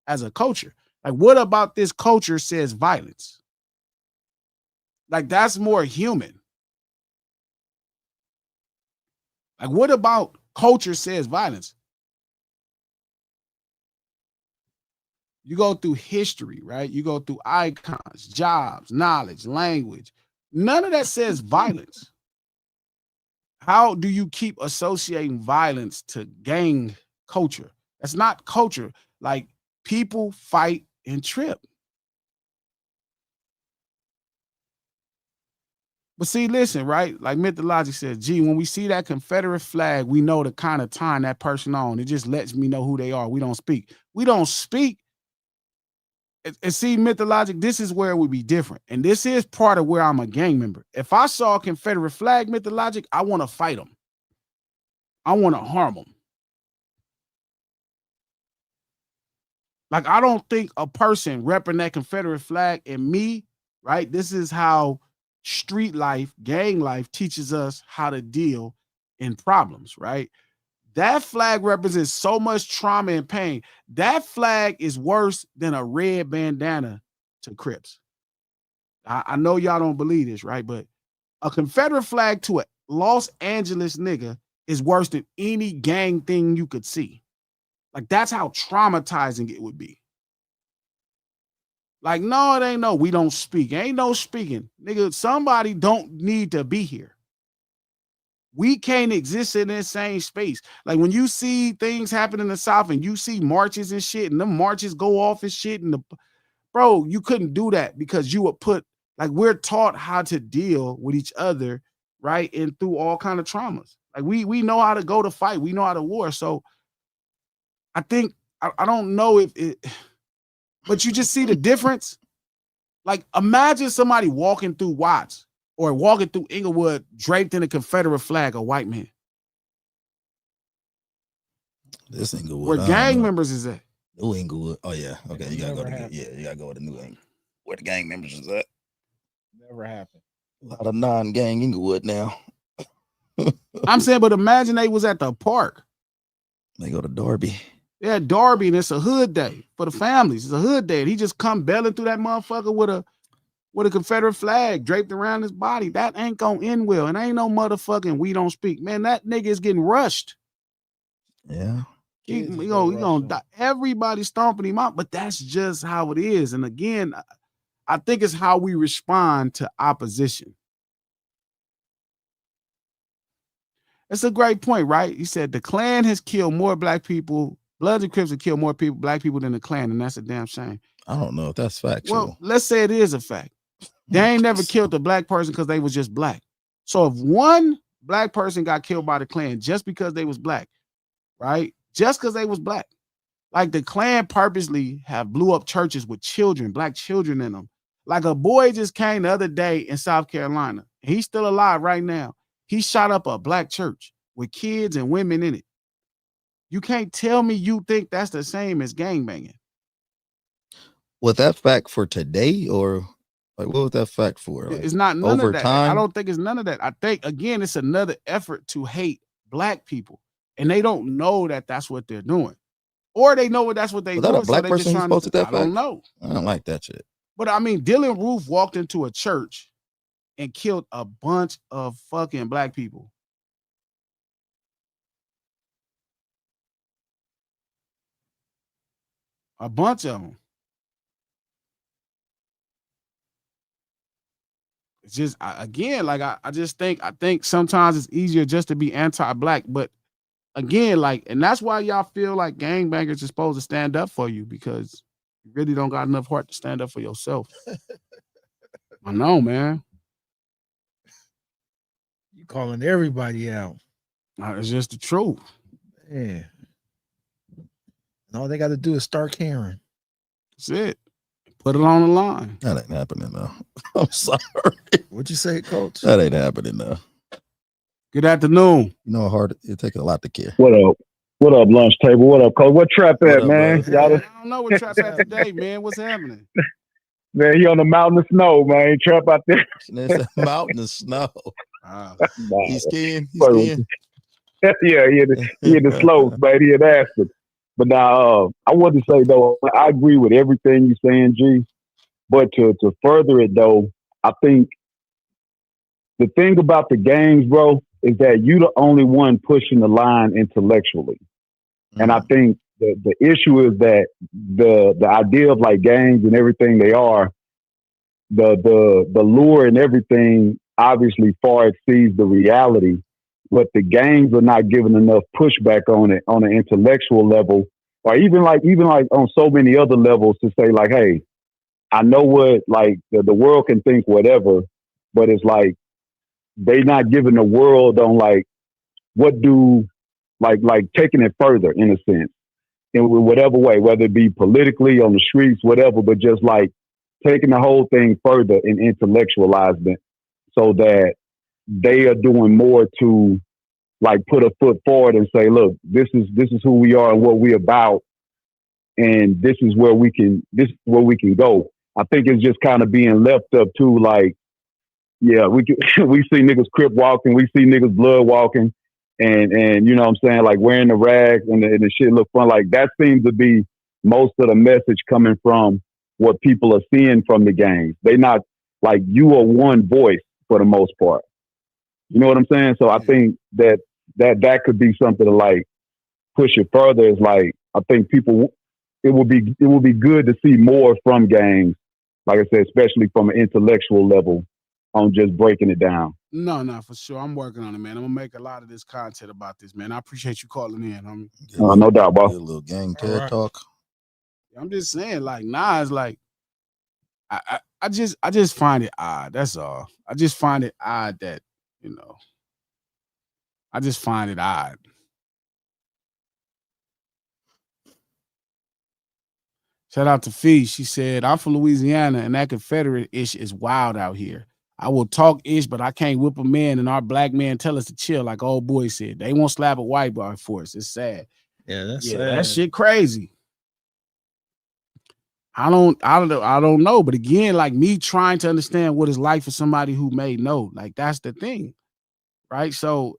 as a culture. Like, what about this culture says violence? Like, that's more human. Like, what about culture says violence? You go through history, right? You go through icons, jobs, knowledge, language. None of that says violence. How do you keep associating violence to gang culture? That's not culture. Like, people fight and trip. But see, listen, right? Like Mythologic says, gee, when we see that Confederate flag, we know the kind of time that person on. It just lets me know who they are. We don't speak. We don't speak. And see, Mythologic, this is where it would be different. And this is part of where I'm a gang member. If I saw a Confederate flag, Mythologic, I want to fight them. I want to harm them. Like, I don't think a person repping that Confederate flag and me, right? This is how street life, gang life teaches us how to deal in problems, right? That flag represents so much trauma and pain. That flag is worse than a red bandana to Crips. I know y'all don't believe this, right? But a Confederate flag to a Los Angeles nigga is worse than any gang thing you could see. Like, that's how traumatizing it would be. Like, no, it ain't no, we don't speak. Ain't no speaking. Nigga, somebody don't need to be here. We can't exist in this same space. Like, when you see things happen in the South and you see marches and shit, and them marches go off and shit, and bro, you couldn't do that because you would put, like, we're taught how to deal with each other, right? And through all kind of traumas. Like, we know how to go to fight. We know how to war. So I think, I don't know if it, But you just see the difference. Like, imagine somebody walking through Watts or walking through Inglewood draped in a Confederate flag, a white man. This Inglewood. Where gang members is at. New Inglewood. Oh yeah. Okay, you gotta go to happened. you gotta go to New England. Where the gang members is at. Never happened. A lot of non-gang Inglewood now. I'm saying, but imagine they was at the park. They go to Darby. Yeah, Darby, and it's a hood day for the families. It's a hood day, and he just come belling through that motherfucker with a Confederate flag draped around his body. That ain't gonna end well, and ain't no motherfucking we don't speak, man. That nigga is getting rushed. Yeah, he gonna die. Everybody stomping him out, but that's just how it is. And again, I think it's how we respond to opposition. It's a great point, right? He said the Klan has killed more black people. Bloods and Crips have killed more people, black people than the Klan, and that's a damn shame. I don't know if that's factual. Well, let's say it is a fact. They ain't never killed a black person because they was just black. So if one black person got killed by the Klan just because they was black, right? Just because they was black. Like the Klan purposely have blew up churches with children, black children in them. Like a boy just came the other day in South Carolina. He's still alive right now. He shot up a black church with kids and women in it. You can't tell me you think that's the same as gangbanging. Was that fact for today, or like what was that fact for? Like, it's not none over of that. time? I don't think it's none of that. I think, again, it's another effort to hate black people. And they don't know that that's what they're doing. Or they know that's what they're doing. Was that a black so person who posted that I don't know. I don't like that shit. But I mean, Dylan Roof walked into a church and killed a bunch of fucking black people. A bunch of them. It's just, I think sometimes it's easier just to be anti-black. But again, like, and that's why y'all feel like gangbangers are supposed to stand up for you, because you really don't got enough heart to stand up for yourself. I know, man. You calling everybody out. It's just the truth. Yeah. And all they got to do is start caring. That's it. Put it on the line. That ain't happening now. I'm sorry. What'd you say, Coach? That ain't happening now. Good afternoon. You know how hard it takes a lot to care. What up? What up, lunch table? What up, Coach? What Trap What at, up, man? brother? I Y'all, don't know what Trap at today, man. What's happening? man, he on the mountain of snow, man. Trap out there. It's a mountain of snow. Wow. He's skiing. He's But- skiing. Yeah, he had the slopes, man. He had Aspen. But now, I want to say though, I agree with everything you're saying, G. But to further it though, I think the thing about the gangs, bro, is that you the only one pushing the line intellectually. And I think the issue is that the idea of like gangs and everything they are, the lure and everything obviously far exceeds the reality. But the gangs are not giving enough pushback on it on an intellectual level, or even like on so many other levels to say like, hey, I know what like the world can think whatever, but it's like they not giving the world on like what do like taking it further in a sense, in whatever way, whether it be politically on the streets, whatever, but just like taking the whole thing further in intellectualizing it so that they are doing more to like put a foot forward and say, look, this is who we are and what we're about, and this is where we can go. I think it's just kind of being left up to like, yeah, we see niggas crip walking, we see niggas blood walking, and you know what I'm saying, like wearing the rags and the shit look fun. Like that seems to be most of the message coming from what people are seeing from the gangs. They not like you are one voice for the most part. You know what I'm saying? So I think that could be something to like push it further. Is like I think people, it will be good to see more from gangs. Like I said, especially from an intellectual level, on just breaking it down. No, for sure. I'm working on it, man. I'm gonna make a lot of this content about this, man. I appreciate you calling in. No doubt, boss. A little gang TED talk. I'm just saying, like, it's like I just find it odd. That's all. I just find it odd that, you know, I just find it odd. Shout out to Fee. She said, I'm from Louisiana and that Confederate ish is wild out here. I will talk ish, but I can't whip a man and our black man tell us to chill, like old boy said. They won't slap a white boy for us. It's sad. Yeah, that's Yeah, sad. that shit crazy. I don't know. But again, like me trying to understand what it's like for somebody who made note. Like that's the thing. Right. So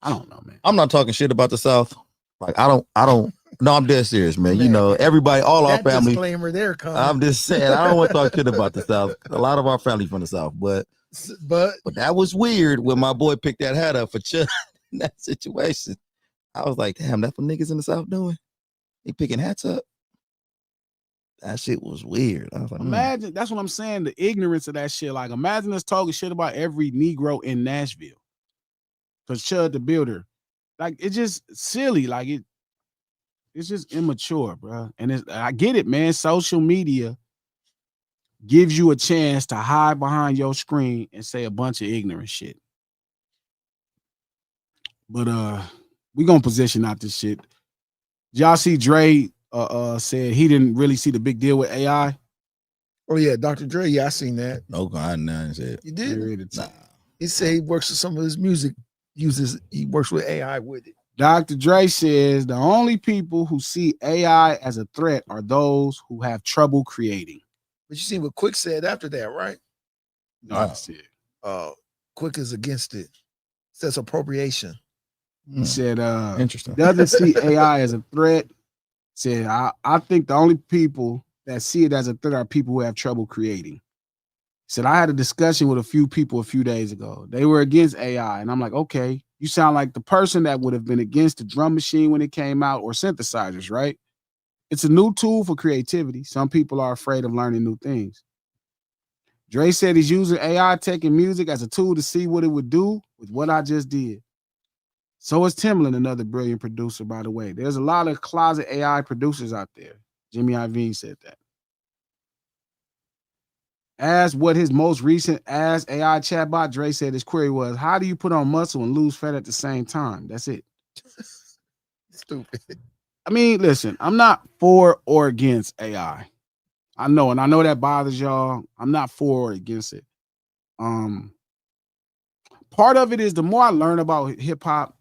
I don't know, man. I'm not talking shit about the South. Like I don't. No, I'm dead serious, man. You know, everybody, all our That family. disclaimer there coming. I'm just saying, I don't want to talk shit about the South. A lot of our family from the South, but that was weird when my boy picked that hat up for Chuck in that situation. I was like, damn, that's what niggas in the South doing. They picking hats up. That shit was weird. I was like, imagine that's what I'm saying. The ignorance of that shit. Like, imagine us talking shit about every Negro in Nashville. Cause Chud the Builder, like it's just silly. Like it's just immature, bro. And I get it, man. Social media gives you a chance to hide behind your screen and say a bunch of ignorant shit. But we gonna position out this shit. Y'all see Dre said he didn't really see the big deal with AI. Oh yeah, Dr. Dre. Yeah, I seen that. no, I didn't say it. You did? Nah. He said he works with some of his music. He works with AI with it. Dr. Dre says the only people who see AI as a threat are those who have trouble creating. But you see what Quick said after that, right? No, I see it. Quick is against it. Says appropriation. He said Interesting. Doesn't see AI as a threat. Said I think the only people that see it as a threat are people who have trouble creating. Said I had a discussion with a few people a few days ago. They were against AI, and I'm like, okay, you sound like the person that would have been against the drum machine when it came out or synthesizers, right? It's a new tool for creativity. Some people are afraid of learning new things. Dre said he's using AI tech and music as a tool to see what it would do with what I just did. So is Timbaland, another brilliant producer, by the way. There's a lot of closet AI producers out there. Jimmy Iovine said that. As what his most recent Ask AI chatbot, Dre said his query was, how do you put on muscle and lose fat at the same time? That's it. Stupid. I mean, listen, I'm not for or against AI. I know, and I know that bothers y'all. I'm not for or against it. Part of it is the more I learn about hip hop,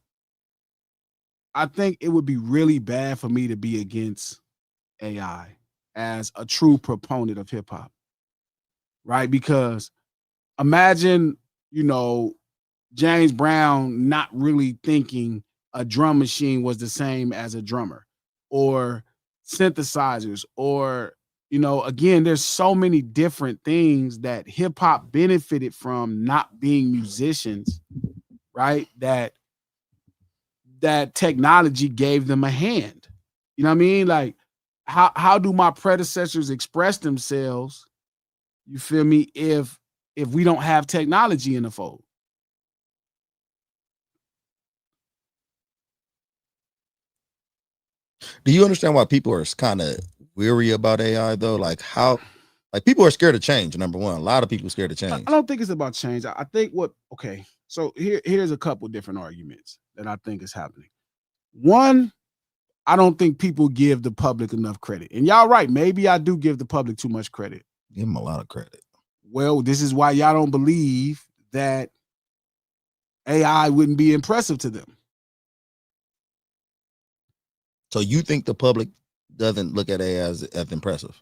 I think it would be really bad for me to be against AI as a true proponent of hip hop. Right? Because imagine, James Brown not really thinking a drum machine was the same as a drummer or synthesizers or, again, there's so many different things that hip hop benefited from not being musicians, right? That technology gave them a hand. You know what I mean? Like, how do my predecessors express themselves? You feel me? If we don't have technology in the fold. Do you understand why people are kind of weary about AI though? Like people are scared of change. Number one, a lot of people are scared of change. I don't think it's about change. I think so here's a couple different arguments that I think is happening. One, I don't think people give the public enough credit. And y'all right, maybe I do give the public too much credit. Give them a lot of credit. Well, this is why y'all don't believe that AI wouldn't be impressive to them. So you think the public doesn't look at AI as impressive?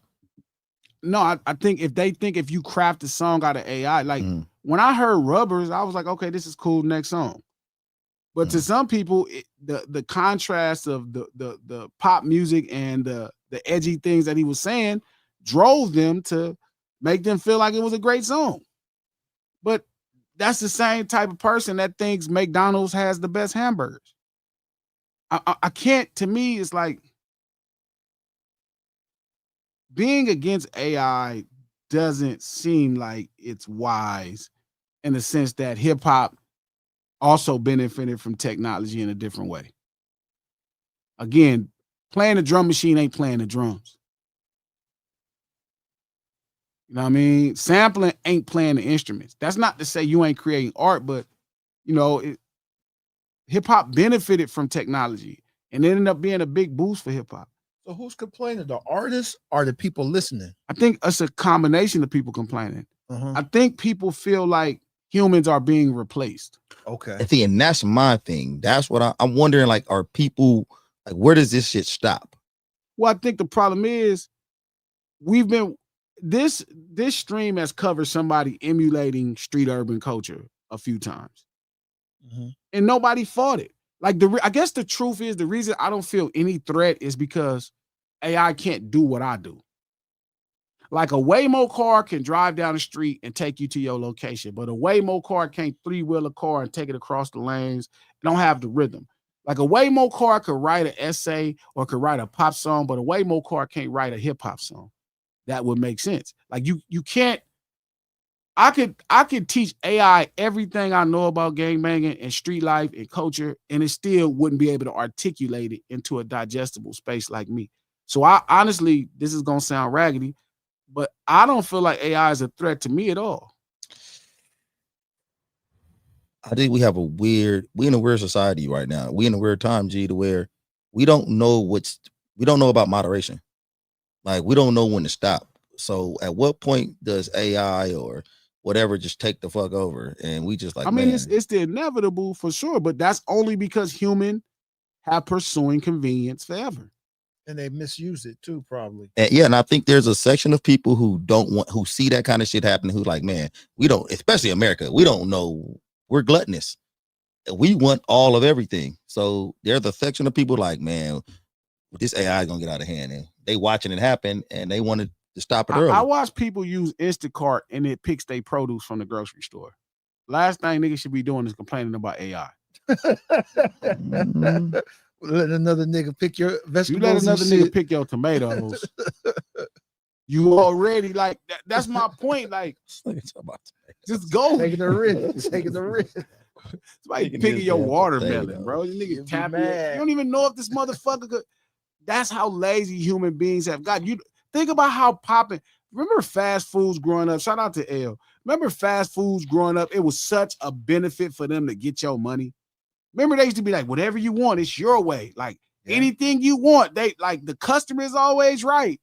No, I think if you craft a song out of AI, like when I heard Rubbers, I was like, okay, this is cool. Next song. But to some people, the contrast of the pop music and the edgy things that he was saying drove them to make them feel like it was a great song. But that's the same type of person that thinks McDonald's has the best hamburgers. I can't, to me, it's like being against AI doesn't seem like it's wise in the sense that hip hop also benefited from technology in a different way. Again, playing the drum machine ain't playing the drums. You know what I mean? Sampling ain't playing the instruments. That's not to say you ain't creating art, but hip hop benefited from technology and it ended up being a big boost for hip hop. So who's complaining? The artists or the people listening? I think it's a combination of people complaining. Uh-huh. I think people feel like humans are being replaced. Okay. And see, and that's my thing. That's what I'm wondering. Like, are people like, where does this shit stop? Well, I think the problem is we've been this stream has covered somebody emulating street urban culture a few times, and nobody fought it. Like I guess the truth is the reason I don't feel any threat is because AI can't do what I do. Like a Waymo car can drive down the street and take you to your location, but a Waymo car can't three-wheel a car and take it across the lanes. It don't have the rhythm. Like a Waymo car could write an essay or could write a pop song, but a Waymo car can't write a hip hop song. That would make sense. Like you can't. I could teach AI everything I know about gangbanging and street life and culture, and it still wouldn't be able to articulate it into a digestible space like me. So I honestly, this is gonna sound raggedy, but I don't feel like AI is a threat to me at all. I think we in a weird society right now. We in a weird time, G, to where we don't know about moderation. Like, we don't know when to stop. So at what point does AI or whatever just take the fuck over? And we just like, I mean, man, it's the inevitable for sure, but that's only because humans have pursuing convenience forever. And they misuse it too, probably. and I think there's a section of people who see that kind of shit happening, who like, man, we don't, especially America, we don't know, we're gluttonous. We want all of everything. So there's a section of people like, man, this AI is gonna get out of hand, and they watching it happen and they wanted to stop it early. I watch people use Instacart and it picks their produce from the grocery store. Last thing niggas should be doing is complaining about AI. Let another nigga pick your vegetables. You let another nigga pick your tomatoes. You already like that, that's my point. Like, just go. Taking the risk. Taking the risk. Somebody picking your watermelon, bro. You niggas tap it. You don't even know if this motherfucker could. That's how lazy human beings have got. You think about how popping. Remember fast foods growing up? Shout out to L. Remember fast foods growing up? It was such a benefit for them to get your money. Remember, they used to be like, whatever you want, it's your way. Like anything you want, they like the customer is always right.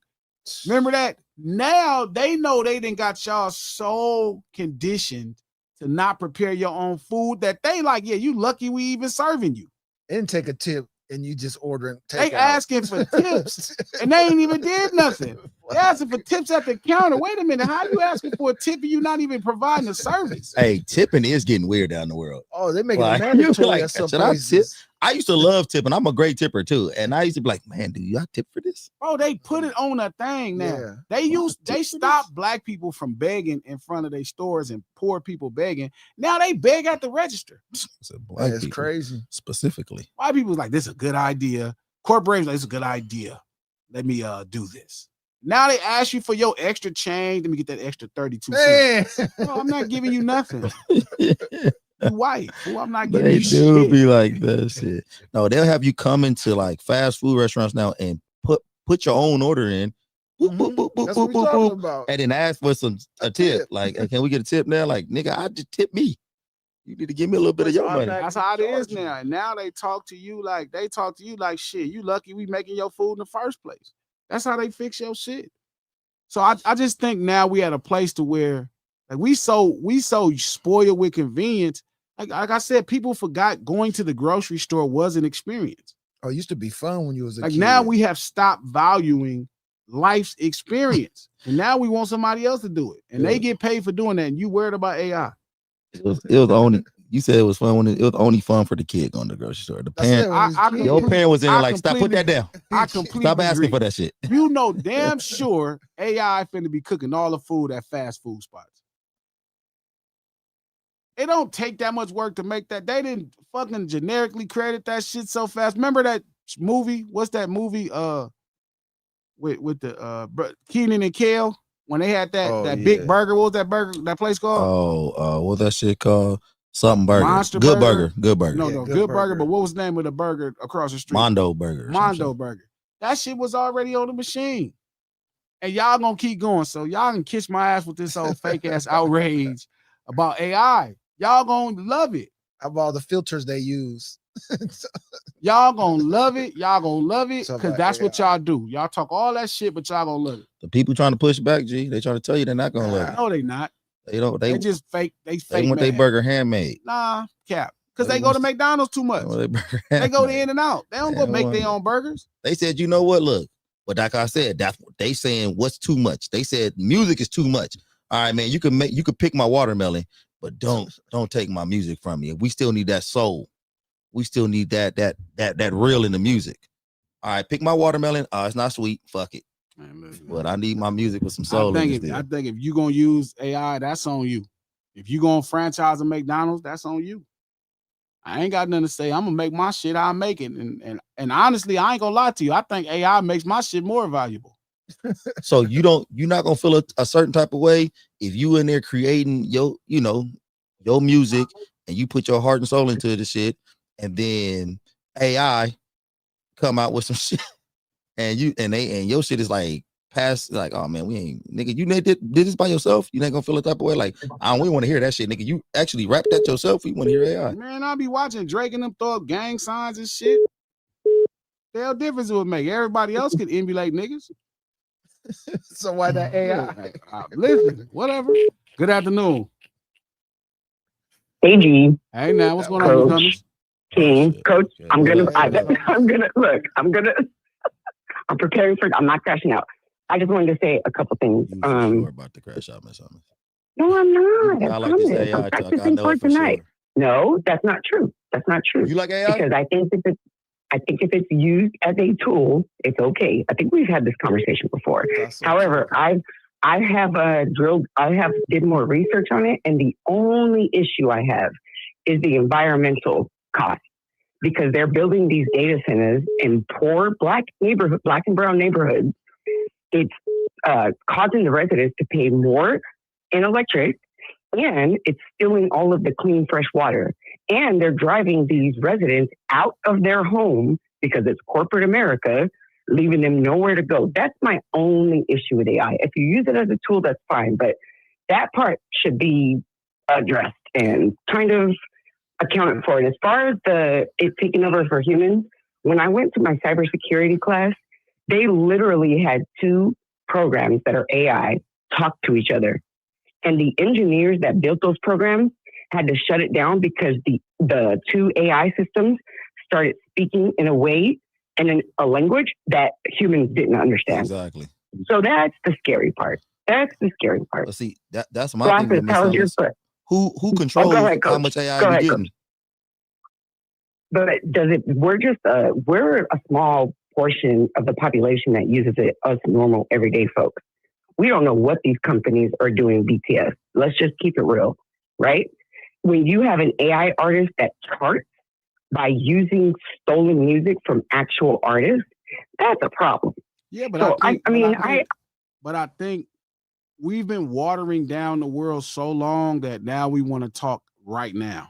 Remember that? Now they know they done got y'all so conditioned to not prepare your own food that they like, yeah, you lucky we even serving you. And take a tip and you just ordering. They asking for tips and they ain't even did nothing. They asking for tips at the counter. Wait a minute, how you asking for a tip and you not even providing a service? Hey, tipping is getting weird down the world. Oh, they're making like, it mandatory like, at some should I tip? places. I used to love tipping. I'm a great tipper too. And I used to be like, man, do you tip for this? Bro, they put it on a thing now. Yeah. They stopped black people from begging in front of their stores and poor people begging. Now they beg at the register. That's crazy. Specifically. White people's like, this is a good idea. Corporations like, this is a good idea. Let me do this. Now they ask you for your extra change. Let me get that extra 32 cents. Bro, I'm not giving you nothing. You white. Fool, I'm not giving you shit. They do be like that shit. No, they'll have you come into like fast food restaurants now and put your own order in. Boop, boop, boop, boop, That's boop, what we're talking boop, about. and then ask for a tip. Like, can we get a tip now? Like, nigga, I just tip me. You need to give me a little bit of your money. That's how it is now. And now they talk to you like shit. You lucky we making your food in the first place. That's how they fix your shit. So I just think now we at a place to where like we so spoiled with convenience. Like I said, people forgot going to the grocery store was an experience. Oh, it used to be fun when you was a like kid. Now we have stopped valuing life's experience, and now we want somebody else to do it, and they get paid for doing that. And you worried about AI? It was only. You said it was fun when it was only fun for the kid going to the grocery store. The parent, your parent was in there like, stop, put that down. I completely stop asking agree. for that shit. You know damn sure AI finna be cooking all the food at fast food spots. It don't take that much work to make that. They didn't fucking generically credit that shit so fast. Remember that movie? What's that movie? With the Keenan and Kel when they had that big burger. What was that burger? That place called? What's that shit called? Something burger. Monster Good burger. Good burger. No, good burger. But what was the name of the burger across the street? Mondo burger. Mondo burger. That shit was already on the machine. And y'all gonna keep going. So y'all can kiss my ass with this old fake ass outrage about AI. Y'all gonna love it. Of all the filters they use. Y'all gonna love it. Y'all gonna love it Something because like that's what AI. y'all do. Y'all talk all that shit, but y'all gonna love it. The people trying to push back, G, they trying to tell you they're not gonna love it. No, they not. They don't. They just fake. They fake. want their mad. burger handmade. Nah, cap. Because They they go want- to McDonald's too much. They want their burger They go to handmade. In and Out. They don't They go don't make want their it. own burgers. They said, you know what? Look, but like I said, that's what they saying. What's too much? They said music is too much. All right, man. You can pick my watermelon, but don't take my music from me. We still need that soul. We still need that real in the music. All right, pick my watermelon. It's not sweet. Fuck it. Man, But I need my music with some soul I in think it. if you gonna use AI, that's on you. If you gonna franchise a McDonald's, that's on you. I ain't got nothing to say. I'm gonna make my shit. I'll make it. And honestly, I ain't gonna lie to you. I think AI makes my shit more valuable. So you're not gonna feel a certain type of way if you in there creating your music and you put your heart and soul into the shit, and then AI come out with some shit and your shit is like past, like, oh man, we ain't, nigga, you did this by yourself. You ain't gonna feel a type of way like, we want to hear that shit, nigga. You actually rap that yourself. We want to hear AI. Man, I'll be watching Drake and them throw up gang signs and shit. The hell difference it would make. Everybody else could emulate niggas. So why that AI? Listen, whatever. Good afternoon. Hey, G. Hey, now, what's going on, newcomers? Team, Coach, Okay. I'm gonna I'm not crashing out. I just wanted to say a couple things. You sure about to crash out, Miss Summers? No, I'm not. I like this AI I'm talk. I practicing know for it for tonight. sure. No, that's not true. That's not true. You like AI? Because I think if it's used as a tool, it's okay. I think we've had this conversation before. That's so However, true. I have did more research on it, and the only issue I have is the environmental cost, because they're building these data centers in poor black and brown neighborhoods. It's causing the residents to pay more in electric, and it's stealing all of the clean, fresh water. And they're driving these residents out of their home because it's corporate America, leaving them nowhere to go. That's my only issue with AI. If you use it as a tool, that's fine, but that part should be addressed and kind of accounted for. And as far as it taking over for humans, when I went to my cybersecurity class, they literally had two programs that are AI talk to each other. And the engineers that built those programs had to shut it down because the two AI systems started speaking in a way and in a language that humans didn't understand. Exactly. So that's the scary part. That's the scary part. Let's see, that's my thing with Miss Glasses, how's Summers. your Who controls ahead, how Coach. much AI Go we ahead, getting? Coach. But we're a small portion of the population that uses it, us normal everyday folks. We don't know what these companies are doing BTS. Let's just keep it real, right? When you have an AI artist that charts by using stolen music from actual artists, that's a problem. Yeah, but So, I think we've been watering down the world so long that now we want to talk right now.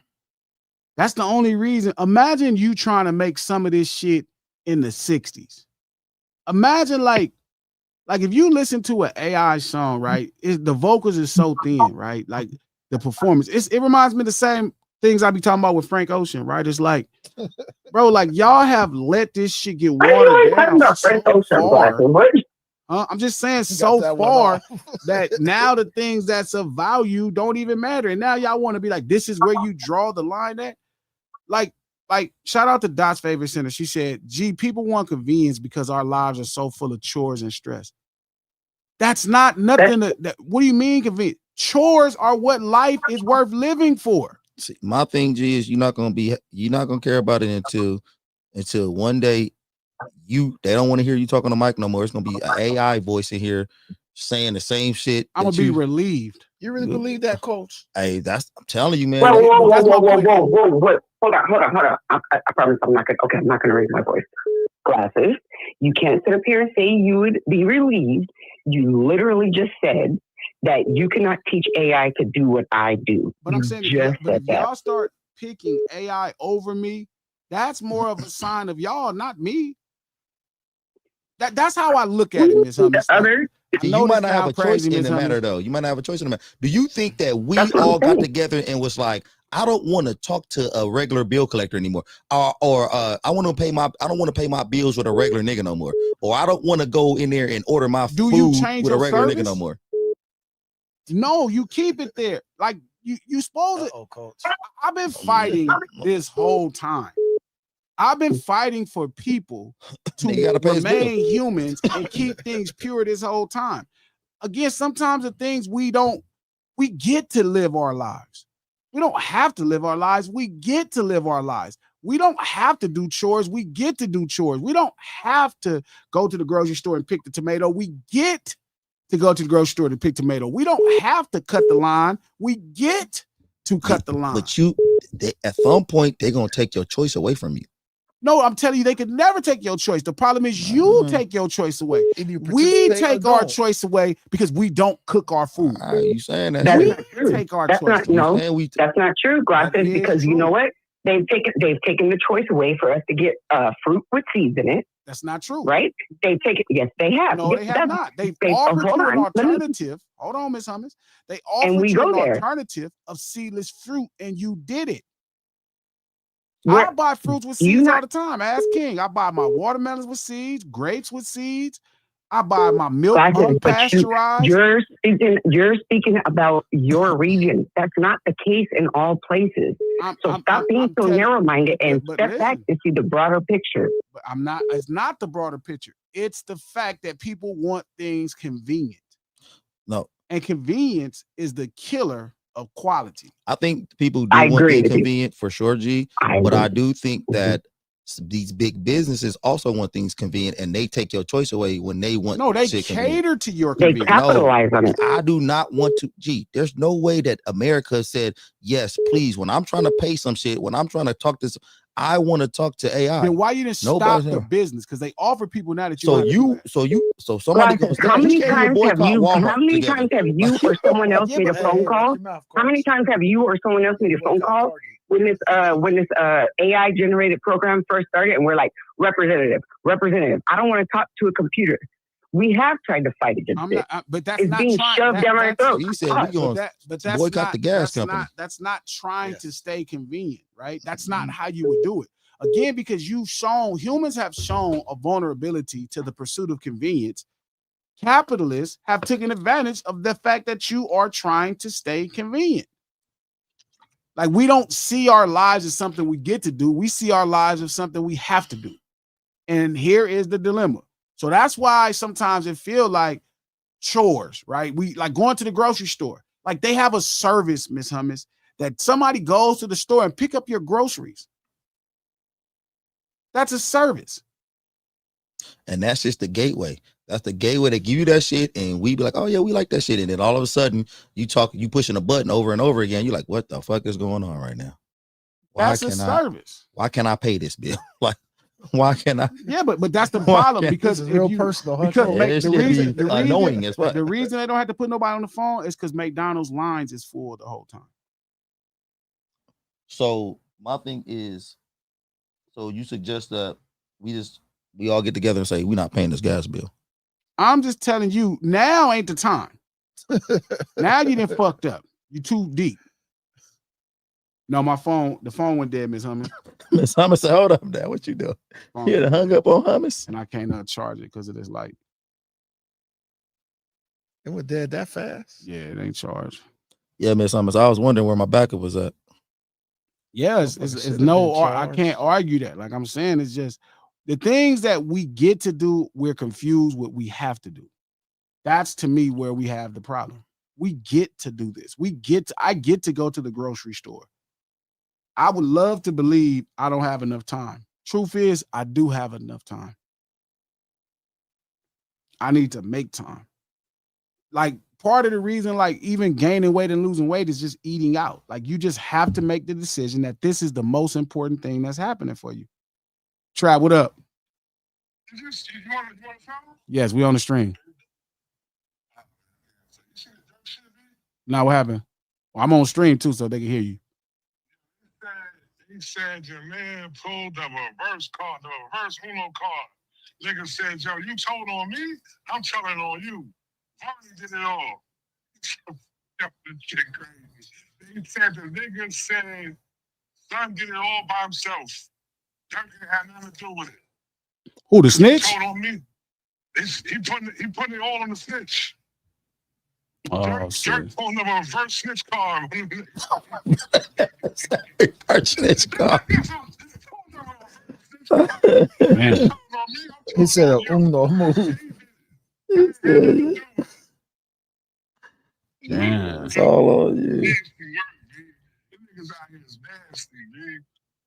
That's the only reason. Imagine you trying to make some of this shit in the 60s. Imagine like if you listen to an AI song, right? The vocals is so thin, right? Like the performance. It reminds me of the same things I be talking about with Frank Ocean, right? It's like, bro, like y'all have let this shit get watered down so far. I'm just saying so far that now the things that's of value don't even matter. And now y'all want to be like, this is where you draw the line at. Like shout out to Dot's favorite center. She said, gee, people want convenience because our lives are so full of chores and stress. That's not nothing. What do you mean convenient? Chores are what life is worth living for. See, my thing, G, is you're not gonna care about it until one day they don't want to hear you talk on the mic no more. It's gonna be an AI voice in here saying the same shit. I'm gonna be relieved. You really believe that, Coach? Hey, I'm telling you, man. Whoa. Hold on. I promise I'm not gonna raise my voice. Glasses, you can't sit up here and say you would be relieved. You literally just said that you cannot teach AI to do what I do. But I'm saying, if y'all start picking AI over me, that's more of a sign of y'all, not me. That's how I look at it, Miss Hummus. You might not have a choice in the matter, though. You might not have a choice in the matter. Do you think that we all got together and was like, I don't want to talk to a regular bill collector anymore. I don't want to pay my bills with a regular nigga no more. Or I don't want to go in there and order my Do you food change with a your regular nigga service? no more. No, you keep it there. Like you supposed to. Coach. I've been fighting this whole time. I've been fighting for people Nigga gotta to pay his remain humans and keep things pure this whole time. Again, sometimes the things we get to live our lives. We don't have to live our lives. We get to live our lives. We don't have to do chores. We get to do chores. We don't have to go to the grocery store and pick the tomato. We get to go to the grocery store to pick tomato. We don't have to cut the line. We get to cut the line. But at some point, they're going to take your choice away from you. No, I'm telling you, they could never take your choice. The problem is you take your choice away. We take our choice away because we don't cook our food. You saying that? That's we not true. take our That's choice not, away. no, that's not true, Glasses, because true. you know what? They've taken the choice away for us to get fruit with seeds in it. That's not true. Right? They've taken, yes, they have. No, Yes, they have not. They've offered you an alternative. Hold on, Miss Hummus. They offered you an alternative of seedless fruit, and you did it. I buy fruits with seeds all the time. Ask King. I buy my watermelons with seeds, grapes with seeds. I buy my milk unpasteurized. You're speaking about your region. That's not the case in all places. Stop being so narrow-minded and step back to see the broader picture. But I'm not. It's not the broader picture. It's the fact that people want things convenient. No. And convenience is the killer of quality. I think people do want inconvenient for sure, G. But I do think that these big businesses also want things convenient, and they take your choice away when they want. No, they cater to your convenience. They capitalize on it. I do not want to. G, there's no way that America said yes, please. When I'm trying to pay some shit, when I'm trying to talk to, I want to talk to AI. Then why you didn't stop the business? Because they offer people now that you. So somebody goes. How many times have you or someone else made a phone call? How many times have you or someone else made a phone call when this AI generated program first started, and we're like, representative? I don't want to talk to a computer. We have tried to fight against it. But that's it's not being shoved down our throat. He said we're going to boycott the gas company. That's not trying to stay convenient, right? That's not how you would do it. Again, because humans have shown a vulnerability to the pursuit of convenience. Capitalists have taken advantage of the fact that you are trying to stay convenient. Like, we don't see our lives as something we get to do. We see our lives as something we have to do. And here is the dilemma. So that's why sometimes it feels like chores, right? We like going to the grocery store. Like, they have a service, Miss Hummus, that somebody goes to the store and pick up your groceries. That's a service. And that's just the gateway. That's the gateway. They give you that shit, and we be like, oh yeah, we like that shit. And then all of a sudden, you pushing a button over and over again. You're like, what the fuck is going on right now? That's a service. Why can't I pay this bill? Like, why can't I? Yeah, but that's the problem, because it's real personal. Because annoying as well. The reason they don't have to put nobody on the phone is because McDonald's lines is full the whole time. So my thing is, so you suggest that we all get together and say we're not paying this gas bill. I'm just telling you, now ain't the time. Now you done fucked up. You too deep. No, the phone went dead, Miss Hummus. Miss Hummus said, hold up, Dad, what you doing? You had hung up on Hummus? And I can't charge it because of this light. It went dead that fast? Yeah, it ain't charged. Yeah, Miss Hummus, I was wondering where my backup was at. Yeah, it's no, I can't argue that. Like I'm saying, it's just the things that we get to do, we're confused with we have to do. That's, to me, where we have the problem. We get to do this. I get to go to the grocery store. I would love to believe I don't have enough time. Truth is, I do have enough time. I need to make time. Like, part of the reason, like, even gaining weight and losing weight is just eating out. Like, you just have to make the decision that this is the most important thing that's happening for you. Trav, what up? You want to follow? Yes, we on the stream. Now, what happened? Well, I'm on stream too, so they can hear you. He said your man pulled the reverse Uno card. Nigga said, yo, you told on me? I'm telling on you. Harley did it all. This shit crazy. They He said the nigga said son did it all by himself. Dirk had nothing to do with it. Who, the He snitch? told on me. He putting it all on the snitch. Oh, Dirk pulling up a reverse snitch card. Reverse snitch card. Man. He said a Uno move. Yeah. It's all on you.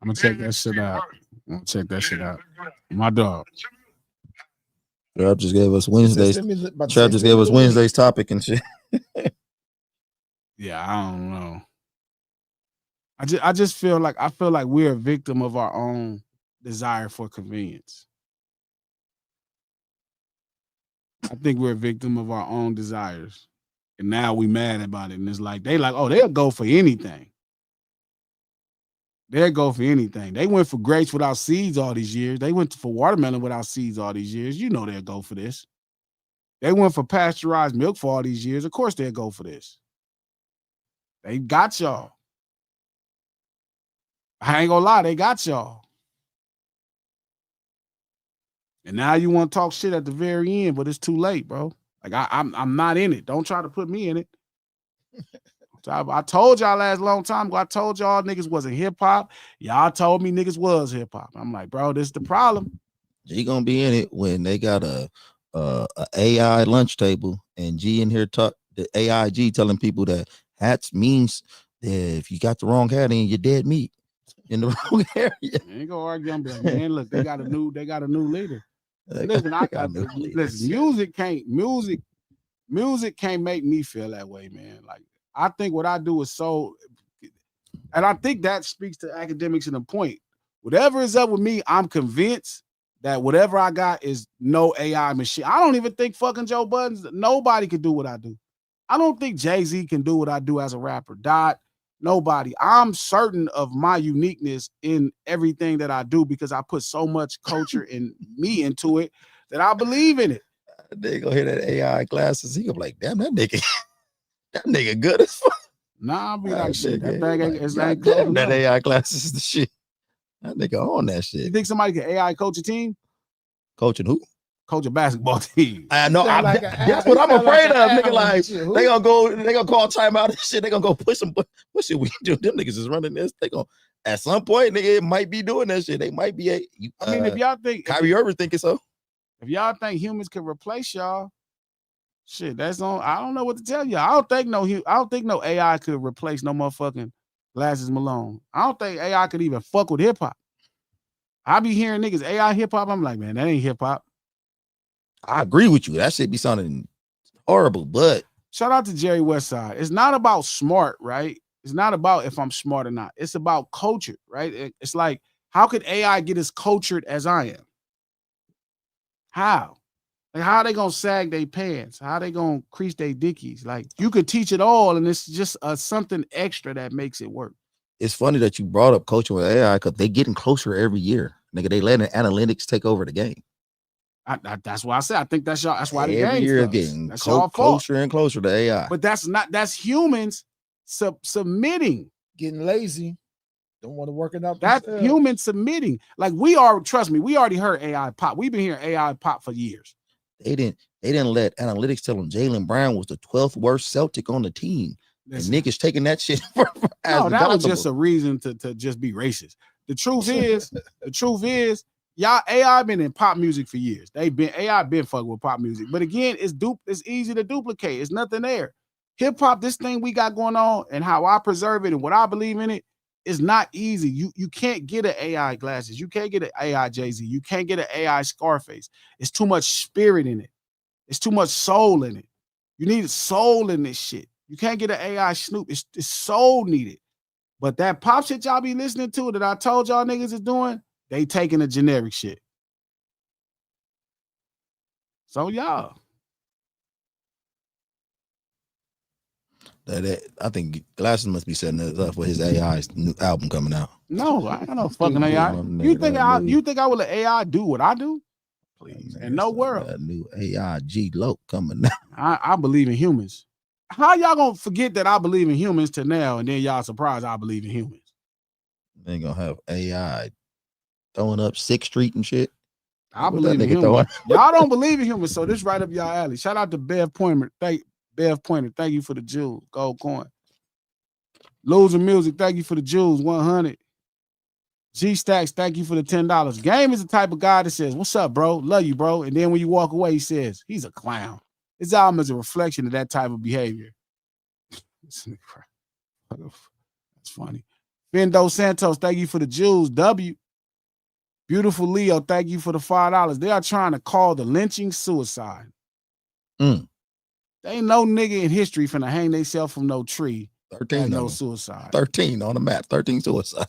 I'm gonna check that shit out. I'm gonna check that shit out. My dog. Trap just gave us Wednesday's. Trap just gave us Wednesday's topic and shit. Yeah, I don't know. I just feel like we're a victim of our own desire for convenience. I think we're a victim of our own desires. And now we mad about it. And it's like, oh, they'll go for anything. They'll go for anything. They went for grapes without seeds all these years. They went for watermelon without seeds all these years. You know they'll go for this. They went for pasteurized milk for all these years. Of course they'll go for this. They got y'all. I ain't gonna lie, they got y'all. And now you want to talk shit at the very end, but it's too late, bro. Like I'm not in it. Don't try to put me in it. I told y'all long time ago. I told y'all niggas wasn't hip hop. Y'all told me niggas was hip hop. I'm like, bro, this is the problem. G gonna be in it when they got a AI lunch table and G in here talk the AIG telling people that hats means that if you got the wrong hat in, you're dead meat in the wrong area. I ain't gonna argue. I'm like, man, look, they got a new leader. Listen, music can't make me feel that way, man. Like, I think what I do is so, and I think that speaks to academics in a point. Whatever is up with me, I'm convinced that whatever I got is no AI machine. I don't even think fucking Joe Budden, nobody can do what I do. I don't think Jay-Z can do what I do as a rapper. Nobody. I'm certain of my uniqueness in everything that I do because I put so much culture and me into it that I believe in it. They gonna hear that AI Glasses. He gonna be like, damn, that nigga good as fuck. Nah, I'll be like, shit, that thing ain't like, damn, that AI Glasses is the shit. That nigga on that shit. You think somebody can AI coach a team? Coaching who? Coach a basketball team. I know. That's what I'm afraid of. Nigga, like they gonna call timeout and shit. They gonna go push them. What shit we do? Them niggas is running this. They gonna at some point, nigga, it might be doing that shit. They might be. I mean, if y'all think Kyrie Irving thinking so, if y'all think humans can replace y'all, shit, that's on. I don't know what to tell you. I don't think no AI could replace no motherfucking Glasses Malone. I don't think AI could even fuck with hip hop. I be hearing niggas AI hip hop. I'm like, man, that ain't hip hop. I agree with you. That shit be sounding horrible, but shout out to Jerry Westside. It's not about smart, right? It's not about if I'm smart or not. It's about culture, right? It's like, how could AI get as cultured as I am? How? Like, how are they gonna sag their pants? How are they gonna crease their dickies? Like, you could teach it all, and it's just something extra that makes it work. It's funny that you brought up coaching with AI because they getting closer every year. Nigga, they letting analytics take over the game. That's why I said I think that's y'all. That's why the every game year starts. getting That's y'all closer and closer to AI. But that's humans submitting, getting lazy, don't want to work it out. That's humans submitting. Like we trust me, we already heard AI pop. We've been hearing AI pop for years. They didn't let analytics tell them Jaylen Brown was the 12th worst Celtic on the team. Listen, and niggas taking that shit as that was just a reason to just be racist. The truth is, y'all AI been in pop music for years. AI been fucking with pop music. But again, it's easy to duplicate. It's nothing there. Hip hop, this thing we got going on and how I preserve it and what I believe in it is not easy. You can't get an AI Glasses. You can't get an AI Jay-Z. You can't get an AI Scarface. It's too much spirit in it. It's too much soul in it. You need soul in this shit. You can't get an AI Snoop. It's soul needed. But that pop shit y'all be listening to that I told y'all niggas is doing, they taking the generic shit. So y'all. I think Glasses must be setting us up for his AI's new album coming out. No, I got no fucking AI. You think I will let AI do what I do? Please. In no world. A new AI G Loc coming out. I believe in humans. how y'all gonna forget that I believe in humans to now, and then y'all surprised I believe in humans? They gonna have AI throwing up 6th Street and shit. I What that believe in nigga humans. throwing? Y'all don't believe in humans, so this right up y'all alley. Shout out to Bev Pointer. Thank you for the jewels. Gold coin. Loser Music, thank you for the jewels. 100. G Stacks, thank you for the $10. Game is the type of guy that says, "What's up, bro? Love you, bro." And then when you walk away, he says, "He's a clown." His album is a reflection of that type of behavior. That's funny. Fendo Santos, thank you for the jewels. W. Beautiful Leo, thank you for the $5. They are trying to call the lynching suicide. Mm. There ain't no nigga in history finna hang themselves from no tree. 13 no of them. suicide. 13 on the map. 13 suicide.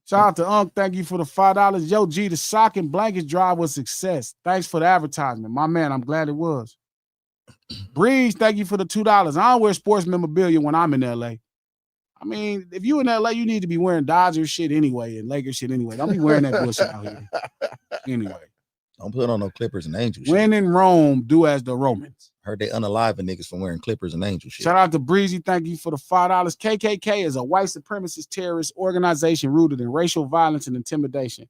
Shout out to Unc. Thank you for the $5. Yo, G, the sock and blankets drive was success. Thanks for the advertisement. My man, I'm glad it was. Breeze, thank you for the $2. I don't wear sports memorabilia when I'm in LA. I mean, if you in LA, you need to be wearing Dodgers shit anyway and Lakers shit anyway. Don't be wearing that bullshit out here. Anyway. Don't put on no Clippers and Angels When shit. in Rome, do as the Romans. Heard they unaliving niggas from wearing Clippers and Angels shit. Shout out to Breezy. Thank you for the $5. KKK is a white supremacist terrorist organization rooted in racial violence and intimidation.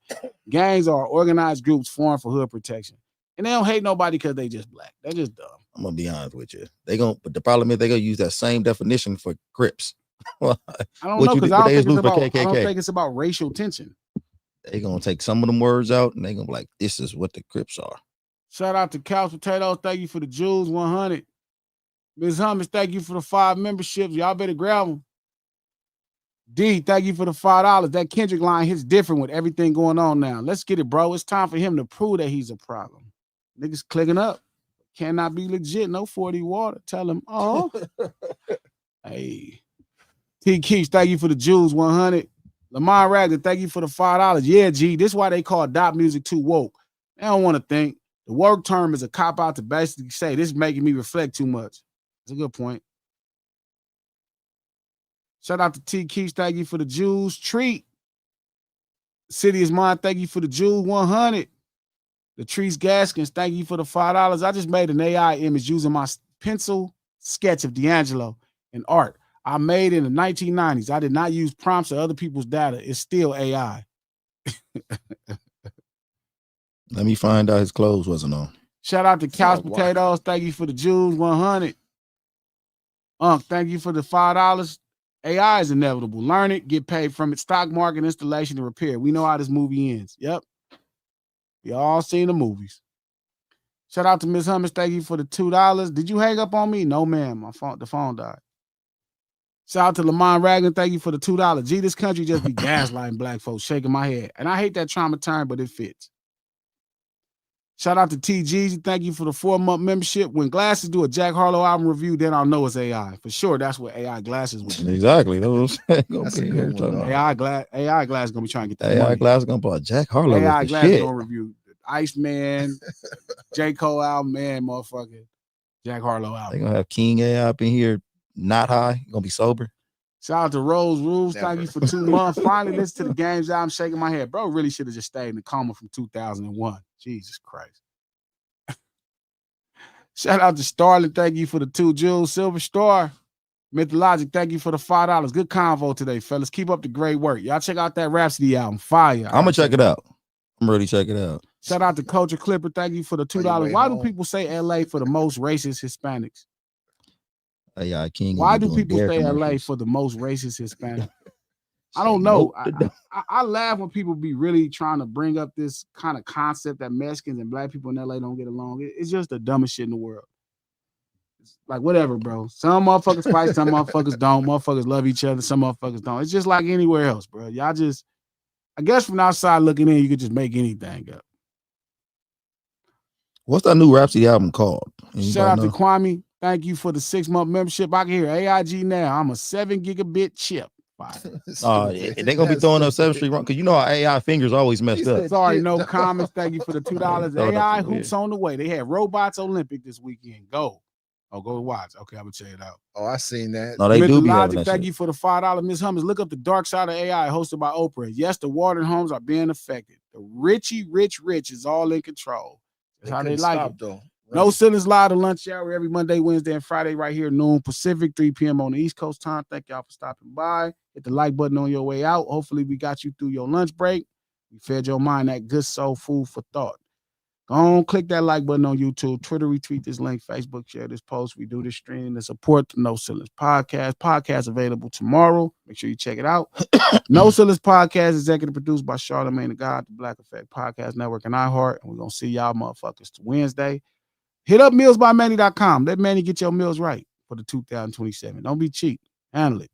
Gangs are organized groups formed for hood protection. And they don't hate nobody because they just black. They're just dumb. I'm gonna be honest with you. But the problem is they gonna use that same definition for Crips. I don't know because I don't think it's about racial tension. They gonna take some of them words out and they gonna be like, this is what the Crips are. Shout out to Couch Potatoes. Thank you for the jewels. 100. Ms. Hummus, thank you for the 5 memberships. Y'all better grab them. D, thank you for the $5. That Kendrick line hits different with everything going on now. Let's get it, bro. It's time for him to prove that he's a problem. Niggas clicking up. Cannot be legit. No 40 water. Tell him, oh. Hey. T. Keeps, thank you for the jewels. 100. Lamar Ragler, thank you for the $5. Yeah, G. This is why they call dot music too woke. They don't want to think. The work term is a cop out to basically say this is making me reflect too much. That's a good point. Shout out to T. Keeps. Thank you for the jewels. Treat. City is mine. Thank you for the jewels. 100. The Trees Gaskins. Thank you for the $5. I just made an AI image using my pencil sketch of D'Angelo and art. I made in the 1990s. I did not use prompts or other people's data. It's still AI. Let me find out his clothes wasn't on. Shout out to Couch Potatoes. Thank you for the jewels. 100. Thank you for the $5. AI is inevitable. Learn it, get paid from it. Stock market, installation, and repair. We know how this movie ends. Yep. We all seen the movies. Shout out to Miss Hummus. Thank you for the $2. Did you hang up on me? No, ma'am. The phone died. Shout out to Lamont Raglan. Thank you for the $2. Gee, this country just be gaslighting black folks, shaking my head. And I hate that trauma term, but it fits. Shout out to TG. Thank you for the 4-month membership. When Glasses do a Jack Harlow album review, then I'll know it's AI. For sure, that's what AI Glasses will do. Exactly. AI Glasses gonna be trying to get that AI money. Glasses gonna put Jack Harlow. AI Glasses gonna review Iceman, J. Cole album, man, motherfucker. Jack Harlow album. They gonna have King AI up in here, not high, gonna be sober. Shout out to Rose Rules. Thank you for 2 months. Finally, listen to the games. I'm shaking my head. Bro, really should have just stayed in the coma from 2001. Jesus Christ. Shout out to Starling. Thank you for the 2 jewels. Silver Star. Mythologic. Thank you for the $5. Good convo today, fellas. Keep up the great work. Y'all check out that Rhapsody album. Fire. I'm gonna check it out. I'm ready to check it out. Shout out to Culture Clipper. Thank you for the $2. Why do people say LA for the most racist Hispanics? AI King. Why do people say LA for the most racist Hispanic? I don't know. I laugh when people be really trying to bring up this kind of concept that Mexicans and black people in LA don't get along. It's just the dumbest shit in the world. It's like, whatever, bro. Some motherfuckers fight, some motherfuckers don't. Motherfuckers love each other, some motherfuckers don't. It's just like anywhere else, bro. Y'all just, I guess from outside looking in, you could just make anything up. What's that new Rhapsody album called? Shout out to Kwame. Thank you for the 6-month membership. I can hear AIG now. I'm a 7 gigabit chip. They're gonna be throwing up 7th Street wrong because you know our AI fingers always messed up. Sorry, no comments. Thank you for the $2. AI hoops on the way. They had Robots Olympic this weekend. Go watch. Okay, I'm gonna check it out. Oh, I seen that. No, they do be having that Thank shit. you for the $5. Miss Hummers, look up the Dark Side of AI, hosted by Oprah. Yes, the Warden homes are being affected. The rich is all in control. That's how they like it. Though. No Ceilings Live, the lunch hour every Monday, Wednesday, and Friday right here, noon Pacific, 3 p.m. on the East Coast time. Thank y'all for stopping by. Hit the like button on your way out. Hopefully we got you through your lunch break. We fed your mind that good soul food for thought. Go on, click that like button on YouTube, Twitter, retweet this link, Facebook, share this post. We do this stream to support the No Ceilings Podcast. Podcast available tomorrow. Make sure you check it out. No Ceilings Podcast, executive produced by Charlamagne the God, the Black Effect Podcast Network, and iHeart. And we're going to see y'all motherfuckers Wednesday. Hit up mealsbymanny.com. Let Manny get your meals right for the 2027. Don't be cheap. Handle it.